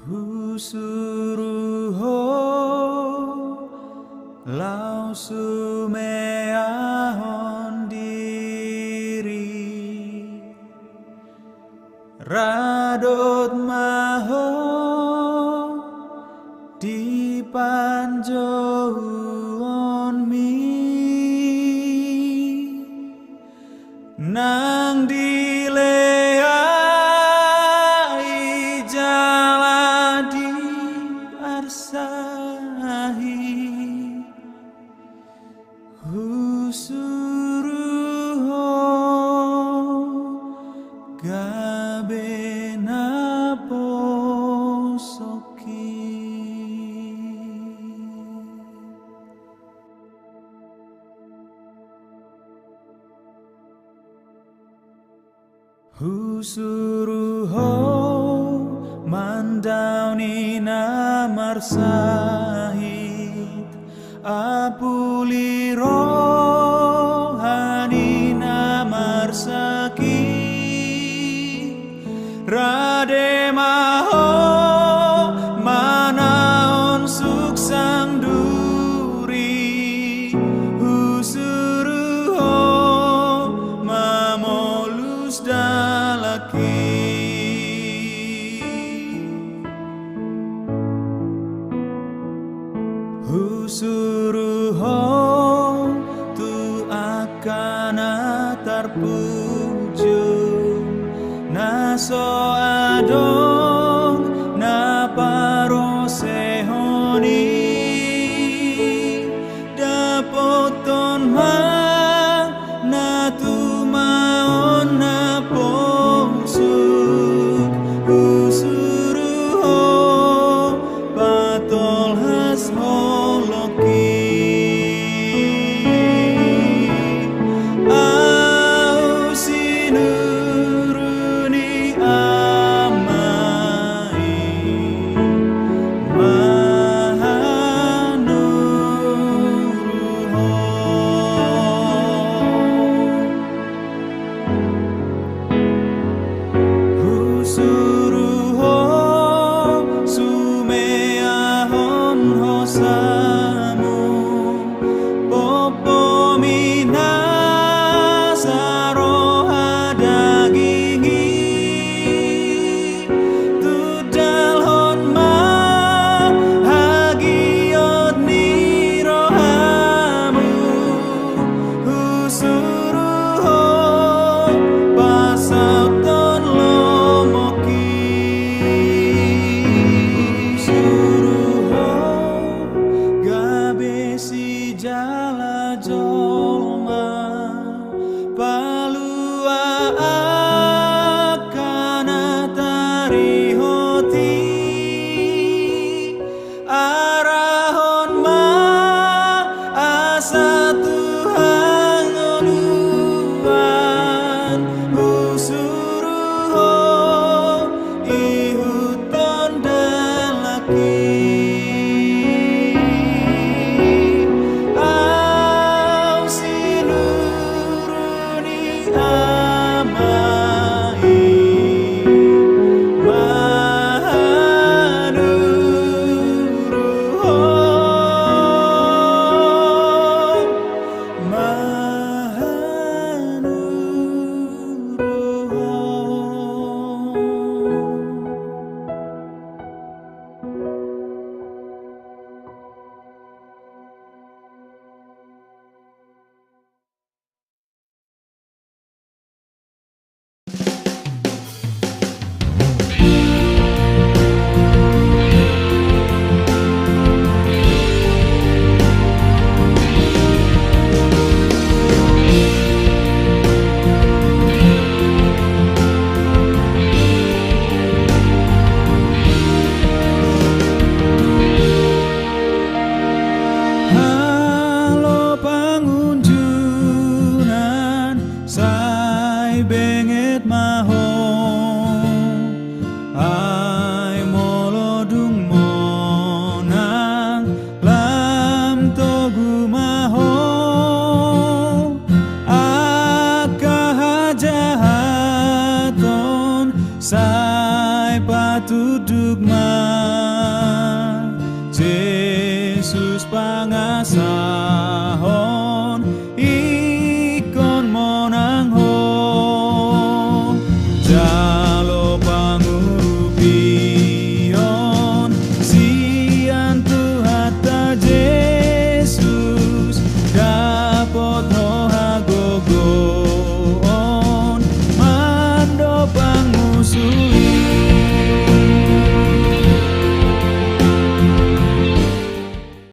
F: Husuruho lau sumeahon diri radot maho di panjauhan mi nang dileai jaladi arsahi husuruho gabena posoki husuruho mandauni namar sahid apuliro hani namar sakit rade maho manaon suksang duri husuruho mamolus dalaki husuruho tu akan terpuju naso adong na parosehoni dapoton ma na tumaon na posuk husuruho patol has holoki au sinuruni amai husuruho sumeahon hosamu popo mina saroha dagingi tudalhon ma hagiot nirohamu husuruho pasauton lomoki suruho gabe si jala jolma palua akana tarihoti arahon ma asa Tuhan oluan husuruho ihuton dalaki au sinuruni amai mahanuruho halo pangunjunan sai benget maho ai molodung monang lam togu maho akahajahaton sai patuduk ma sahon ikon monang ho